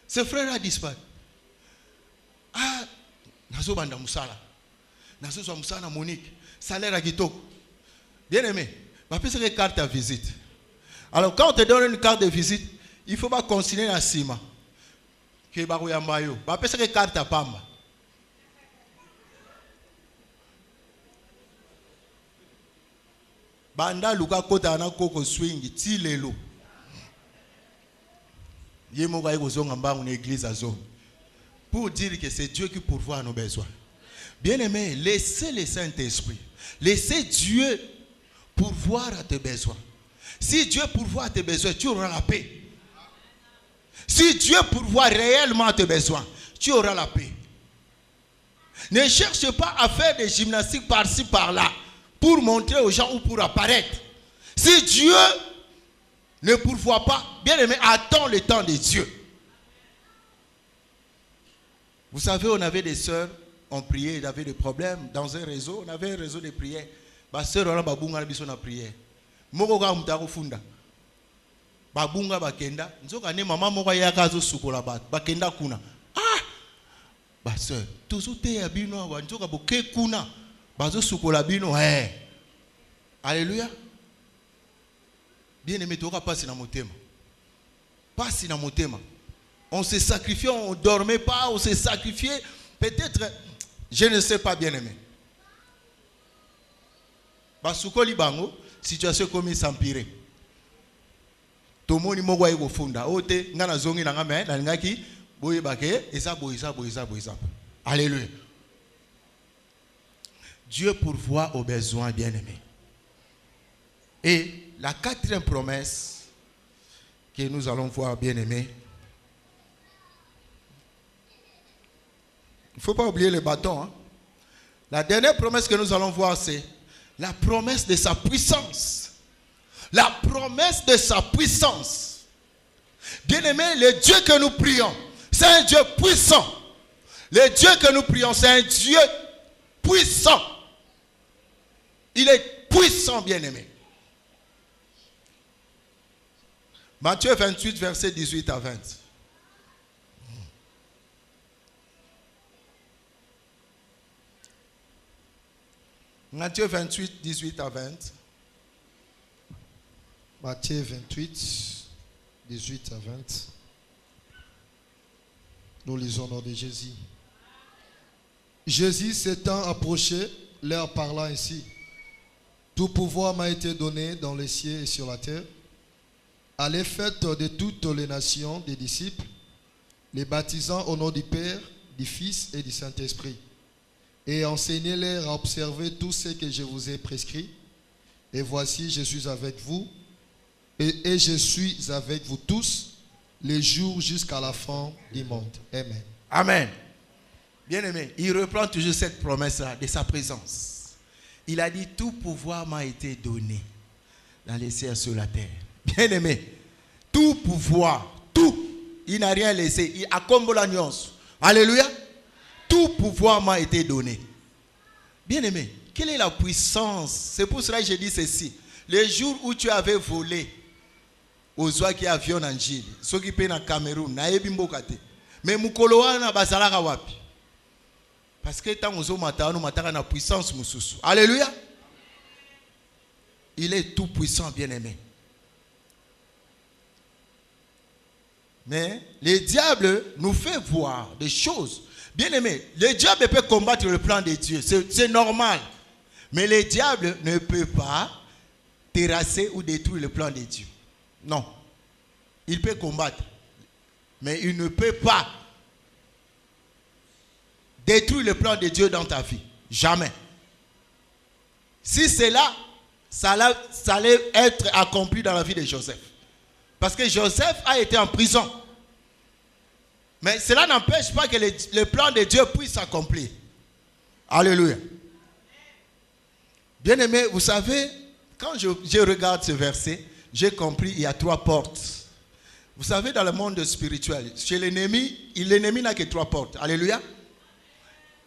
Ce frère a disparu. Nazo banda musala. Nazo so musala Monique. Salaire à Guito. Bien aimé, on peut une carte de visite. Alors quand on te donne une carte de visite, il ne faut pas consigner la cima. Que barouya mayo. On peut une carte à Pamba. Banda luka kota na koko swing ti lelo. Yemo ga yozonga mbangu na église azo. Pour dire que c'est Dieu qui pourvoit à nos besoins. Bien aimé, laissez le Saint-Esprit. Laissez Dieu pourvoir à tes besoins. Si Dieu pourvoit à tes besoins, tu auras la paix. Si Dieu pourvoit réellement à tes besoins, tu auras la paix. Ne cherche pas à faire des gymnastiques par-ci, par-là, pour montrer aux gens ou pour apparaître. Si Dieu ne pourvoit pas, bien aimé, attends le temps de Dieu. Vous savez, on avait des sœurs, on priait, il y avait des problèmes dans un réseau, on avait un réseau de prière. Ma sœur, on a babunga biso na prière. Moko ka mutako funda. Babunga bakenda, nzoka ne mama moko ya kazo sukola bat, bakenda kuna. Ba sœur, toujours te ya bino wa nzoka boke kuna. Bazo sukola bino Alléluia. Bien aimé, toka passe na motema. Passe na motema. On se sacrifiait, on ne dormait pas, on se sacrifiait. Peut-être, je ne sais pas, bien aimé. Basukoli bango, situation comme s'empirer. Tomoni mogwa yego funda. Ote ngana zongi na ngame na ngaki boye bake eza. Alléluia. Dieu pourvoit aux besoins, bien-aimés. Et la quatrième promesse que nous allons voir, bien aimé, il ne faut pas oublier le bâton. La dernière promesse que nous allons voir, c'est la promesse de sa puissance. La promesse de sa puissance. Bien aimé, le Dieu que nous prions, c'est un Dieu puissant. Le Dieu que nous prions, c'est un Dieu puissant. Il est puissant, bien aimé. Matthieu 28, versets 18 à 20. Matthieu 28, 18 à 20. Matthieu 28, 18 à 20. Nous lisons au nom de Jésus. Jésus s'étant approché, leur parla ainsi. Tout pouvoir m'a été donné dans les cieux et sur la terre. Allez, faites de toutes les nations des disciples, les baptisant au nom du Père, du Fils et du Saint-Esprit. Et enseignez-leur à observer tout ce que je vous ai prescrit. Et voici, je suis avec vous, et je suis avec vous tous, les jours jusqu'à la fin du monde. Amen. Amen. Bien-aimé, il reprend toujours cette promesse-là de sa présence. Il a dit, tout pouvoir m'a été donné dans les cieux et sur la terre. Bien-aimé, tout pouvoir, tout, il n'a rien laissé. Il a combo la nuance. Alléluia. Tout pouvoir m'a été donné. Bien-aimé, quelle est la puissance? C'est pour cela que j'ai dit ceci. Le jour où tu avais volé aux oies qui avions en Gilles, ceux qui paient dans le Cameroun, mais Mukoloana Basalaka wapi. Parce que tant que nous avons la puissance, alléluia. Il est tout puissant, bien-aimé. Mais le diable nous fait voir des choses. Bien-aimé, le diable peut combattre le plan de Dieu. C'est normal. Mais le diable ne peut pas terrasser ou détruire le plan de Dieu. Non. Il peut combattre. Mais il ne peut pas détruire le plan de Dieu dans ta vie. Jamais. Si c'est là, ça allait être accompli dans la vie de Joseph. Parce que Joseph a été en prison. Mais cela n'empêche pas que le plan de Dieu puisse s'accomplir. Alléluia. Bien-aimé, vous savez, quand je regarde ce verset, j'ai compris qu'il y a 3 portes. Vous savez, dans le monde spirituel, chez l'ennemi n'a que 3 portes. Alléluia.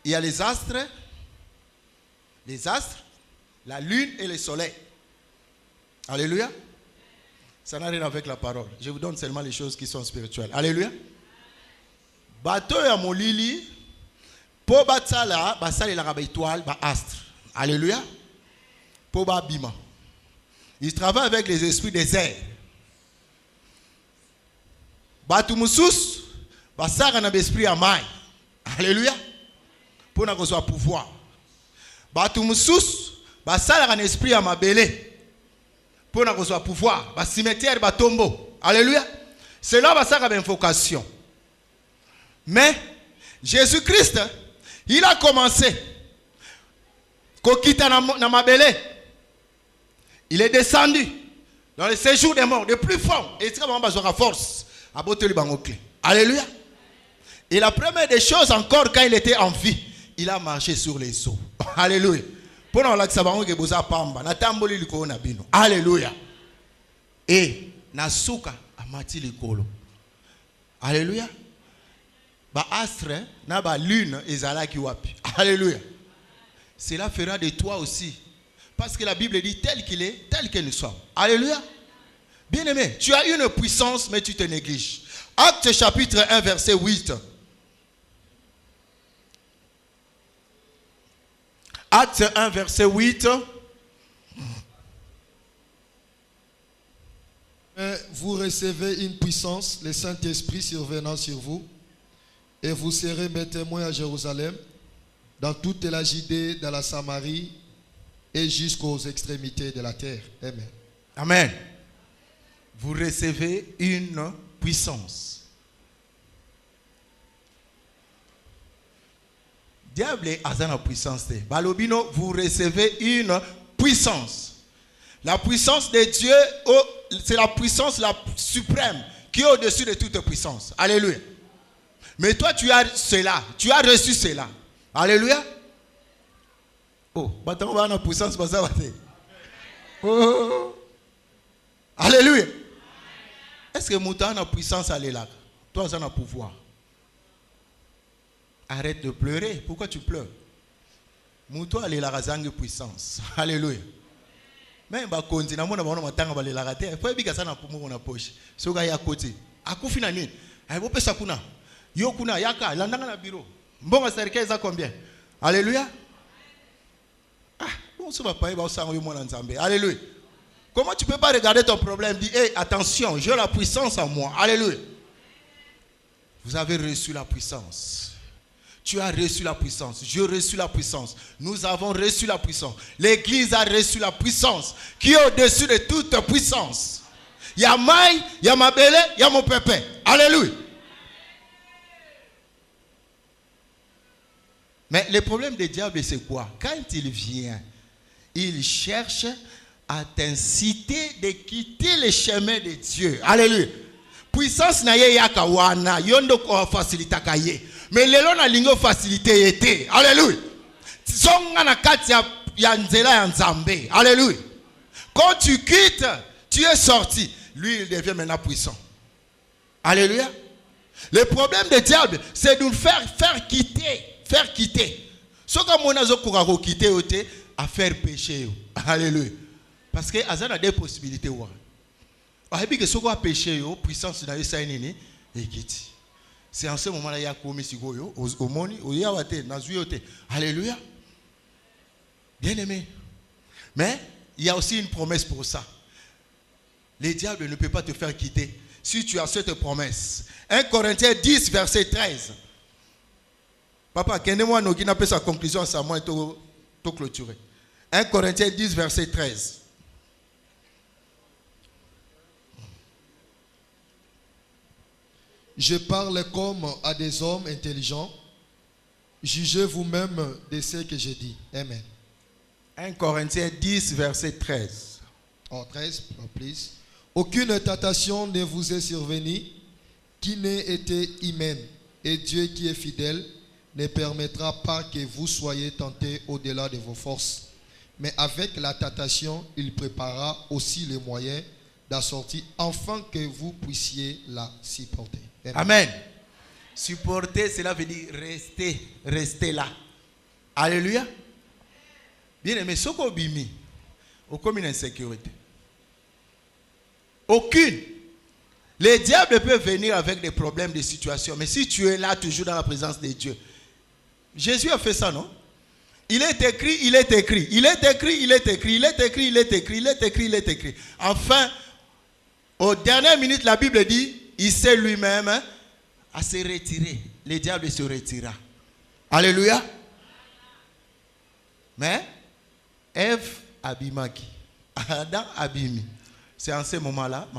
Il y a les astres, la lune et le soleil. Alléluia. Ça n'a rien avec la parole. Je vous donne seulement les choses qui sont spirituelles. Alléluia. Bateau ya molili, po batsala, basali la raba étoile, ba astre. Alléluia. Po ba bima. Il travaille avec les esprits des airs. Batu musus, basara na esprit amai. Alléluia. Pour na kozwa pouvoir. Batu musus, basala na esprit amabele. Pour na kozwa pouvoir. Ba cimetière ba tombeau. Alléluia. C'est là basara ba invocation. Mais Jésus-Christ, il a commencé. Kokita na mabele. Il est descendu dans le séjour des morts, de plus fort. Et il a besoin de force. Alléluia. Et la première des choses encore, quand il était en vie, il a marché sur les eaux. Alléluia. Alléluia. Et Nasuka amati likolo. Alléluia. Ba astre na ba lune ezalaki wapi. Alléluia. Cela fera de toi aussi. Parce que la Bible dit tel qu'il est, tel que nous sommes. Alléluia. Bien-aimé, tu as une puissance mais tu te négliges. Acte chapitre 1 verset 8. Acte 1 verset 8. Vous recevez une puissance, le Saint-Esprit survenant sur vous. Et vous serez mes témoins à Jérusalem, dans toute la Judée, dans la Samarie et jusqu'aux extrémités de la terre. Amen. Amen. Vous recevez une puissance. Diable a une puissance. Balobino, vous recevez une puissance. La puissance de Dieu, c'est la puissance la suprême qui est au-dessus de toute puissance. Alléluia. Mais toi, tu as cela. Tu as reçu cela. Alléluia. Oh, maintenant, on va avoir la puissance pour ça. Oh. Alléluia. Est-ce que Mouta a la puissance à aller là? Toi, tu as le pouvoir. Arrête de pleurer. Pourquoi tu pleures? Mouta a la puissance. Alléluia. Mais bah continue à mon abonnement tant que la rater. Il faut bien que ça n'a pas mon poche. Ce gars y a côté. À coup finani. Ay vous pesa kuna. Yo kuna yaka. Landanga na bureau. Bon cercueil ça combien? Alléluia. Ah bon ça va pas y avoir ça en mon ensemble. Alléluia. Comment tu peux pas regarder ton problème? Dis hey attention, j'ai la puissance en moi. Alléluia. Vous avez reçu la puissance. Tu as reçu la puissance. J'ai reçu la puissance. Nous avons reçu la puissance. L'église a reçu la puissance qui est au-dessus de toute puissance. Il y a Maï, il y a Mabele, il y a mon pépé. Alléluia. Mais le problème du diable, c'est quoi? Quand il vient, il cherche à t'inciter de quitter le chemin de Dieu. Alléluia. Puissance na ye yakawana, yondo ko facilita kaye. Mais lelo na lingo facilité était. Alléluia. Zonga na kati ya nzela ya nzambe. Alléluia. Quand tu quittes, tu es sorti. Lui, il devient maintenant puissant. Alléluia. Le problème du diable, c'est de nous faire quitter. Faire quitter. Ce que mon azo kourako quitter ote à faire pécher. Alléluia. Parce que azan a des possibilités. Ahebi que ce qu'on a péché, puissance na yesa nini et quitte. C'est en ce moment-là qu'il y a commis sigoyo au moni au yawate nazuyote. Alléluia. Bien aimé. Mais il y a aussi une promesse pour ça. Le diable ne peut pas te faire quitter si tu as cette promesse. 1 Corinthiens 10 verset 13. Papa, qu'est-ce que tu as sa conclusion à ça moi et clôturer. 1 Corinthiens 10 verset 13. Je parle comme à des hommes intelligents. Jugez vous-même de ce que je dis. Amen. 1 Corinthiens 10, verset 13. Oh, 13, please. Aucune tentation ne vous est survenue qui n'ait été humaine. Et Dieu qui est fidèle ne permettra pas que vous soyez tentés au-delà de vos forces. Mais avec la tentation, il préparera aussi les moyens d'assortir afin que vous puissiez la supporter. Amen. Supporter, cela veut dire rester là. Alléluia. Bien aimé, ce qu'on bimi, aucune insécurité. Aucune. Les diables peuvent venir avec des problèmes, des situations, mais si tu es là toujours dans la présence de Dieu. Jésus a fait ça, non? Il est écrit, il est écrit. Il est écrit, il est écrit. Il est écrit, il est écrit. Il est écrit, il est écrit. Enfin, aux dernières minutes, la Bible dit, il sait lui-même à se retirer. Le diable se retira. Alléluia. Mais, Ève abimaki. Adam abimi. C'est en ce moment-là,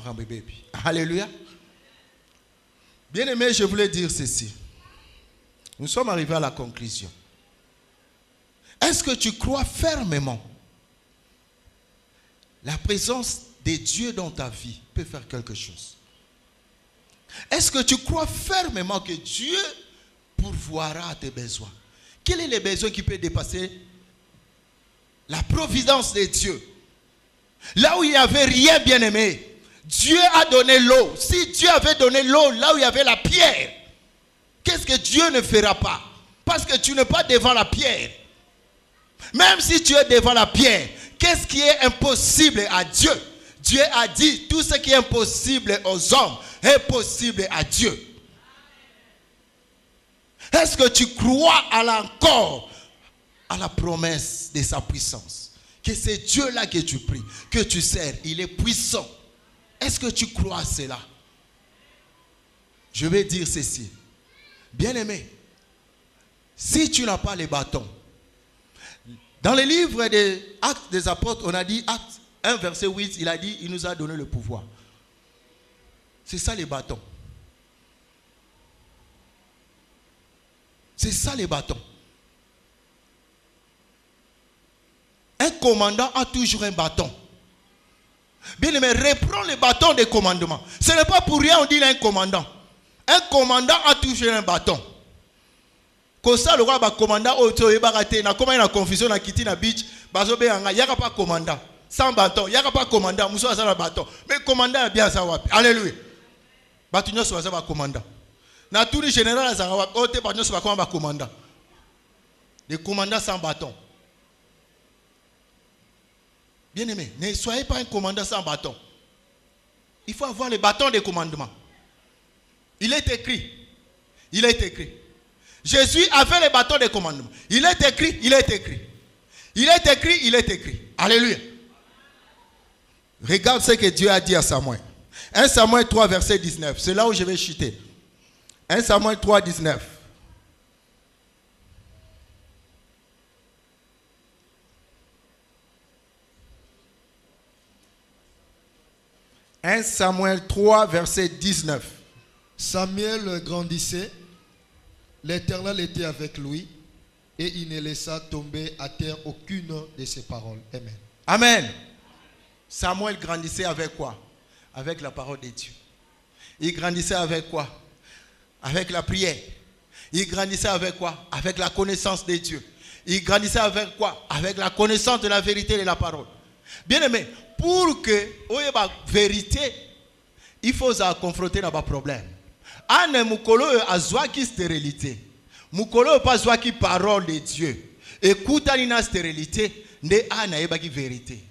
alléluia. Bien aimé, je voulais dire ceci. Nous sommes arrivés à la conclusion. Est-ce que tu crois fermement la présence de Dieu dans ta vie peut faire quelque chose? Est-ce que tu crois fermement que Dieu pourvoira à tes besoins? Quel est le besoin qui peut dépasser la providence de Dieu? Là où il n'y avait rien, bien aimé, Dieu a donné l'eau. Si Dieu avait donné l'eau là où il y avait la pierre, qu'est-ce que Dieu ne fera pas? Parce que tu n'es pas devant la pierre. Même si tu es devant la pierre, qu'est-ce qui est impossible à Dieu? Dieu a dit, tout ce qui est impossible aux hommes est possible à Dieu. Est-ce que tu crois encore à la promesse de sa puissance? Que c'est Dieu-là que tu pries, que tu sers, il est puissant. Est-ce que tu crois à cela? Je vais dire ceci. Bien-aimé, si tu n'as pas les bâtons, dans le livre des Actes des Apôtres, on a dit, Actes 1, verset 8, il a dit, il nous a donné le pouvoir. C'est ça les bâtons. C'est ça les bâtons. Un commandant a toujours un bâton. Bien aimé, reprends le bâton de commandement. Ce n'est pas pour rien on dit un commandant. Un commandant a touché un bâton. Comme ça, le roi va commandant auto et baraté. Na comment il y a confusion na kiti na beach. Bazo be anga, y a pas commandant. Sans bâton, y a pas commandant. Mousso a ça le bâton. Mais commandant est bien ça wapi. Alléluia. Batunyo soit ça va commandant. Na tout le général ça va wapi. Ote batunyo soit comment va commandant. Les commandants sans bâton. Bien aimé, ne soyez pas un commandant sans bâton. Il faut avoir le bâton de commandement. Il est écrit. Il est écrit. Jésus avait le bâton de commandement. Il est écrit, il est écrit. Il est écrit, il est écrit. Alléluia. Regarde ce que Dieu a dit à Samuel. 1 Samuel 3, verset 19. C'est là où je vais chuter. 1 Samuel 3, 19. « 1 Samuel 3, verset 19. » Samuel grandissait, l'Éternel était avec lui, et il ne laissa tomber à terre aucune de ses paroles. Amen. Amen. Samuel grandissait avec quoi? Avec la parole de Dieu. Il grandissait avec quoi? Avec la prière. Il grandissait avec quoi? Avec la connaissance de Dieu. Il grandissait avec quoi? Avec la connaissance de la vérité de la parole. Bien aimé, pour que y ait la vérité, il faut se confronter dans le problème. Ane mukolo azwaki stérilité. Mukolo pas azwaki parole de Dieu. Écoute na stérilité, ne ana ebaki vérité.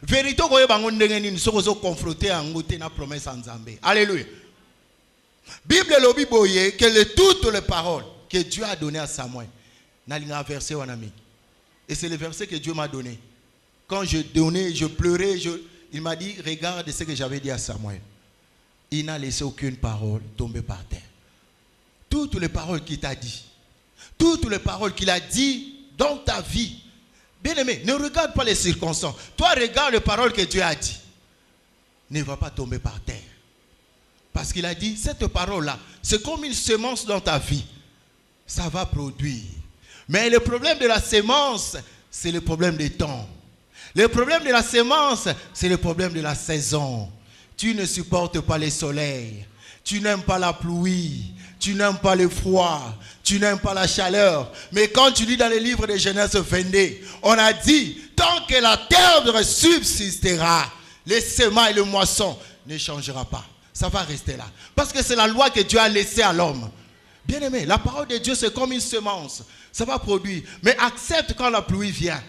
Vérité ko yebango ndenge nini soko zo confronter angote na promesse en Nzambe. Alléluia. Bible lobi boye que toutes les paroles que Dieu a données à Samuel. Na linga verset wanami. Et c'est le verset que Dieu m'a donné. Quand je donnais, je pleurais, il m'a dit, regarde ce que j'avais dit à Samuel. Il n'a laissé aucune parole tomber par terre. Toutes les paroles qu'il t'a dit, toutes les paroles qu'il a dit dans ta vie. Bien aimé, ne regarde pas les circonstances. Toi, regarde les paroles que Dieu a dit. Ne va pas tomber par terre. Parce qu'il a dit, cette parole-là, c'est comme une semence dans ta vie. Ça va produire. Mais le problème de la semence, c'est le problème des temps. Le problème de la semence, c'est le problème de la saison. Tu ne supportes pas le soleil. Tu n'aimes pas la pluie. Tu n'aimes pas le froid. Tu n'aimes pas la chaleur. Mais quand tu lis dans le livre de Genèse 22, on a dit, tant que la terre subsistera, les semences et le moisson ne changera pas. Ça va rester là. Parce que c'est la loi que Dieu a laissée à l'homme. Bien aimé, la parole de Dieu, c'est comme une semence. Ça va produire. Mais accepte quand la pluie vient.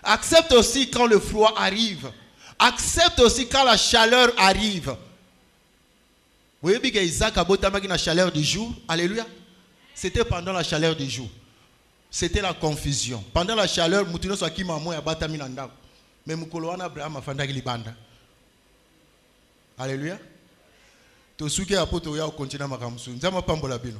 Accepte aussi quand le froid arrive. Accepte aussi quand la chaleur arrive. Vous voyez bien qu'Isaac a botamé la chaleur du jour. Alléluia. C'était pendant la chaleur du jour. C'était la confusion. Pendant la chaleur, Moutino soit qui maman a batami nanda. Mais Mukoloana Abraham a fanda libanda. Alléluia. To suke apoto ya continue makamsu. Nzama pambola bino.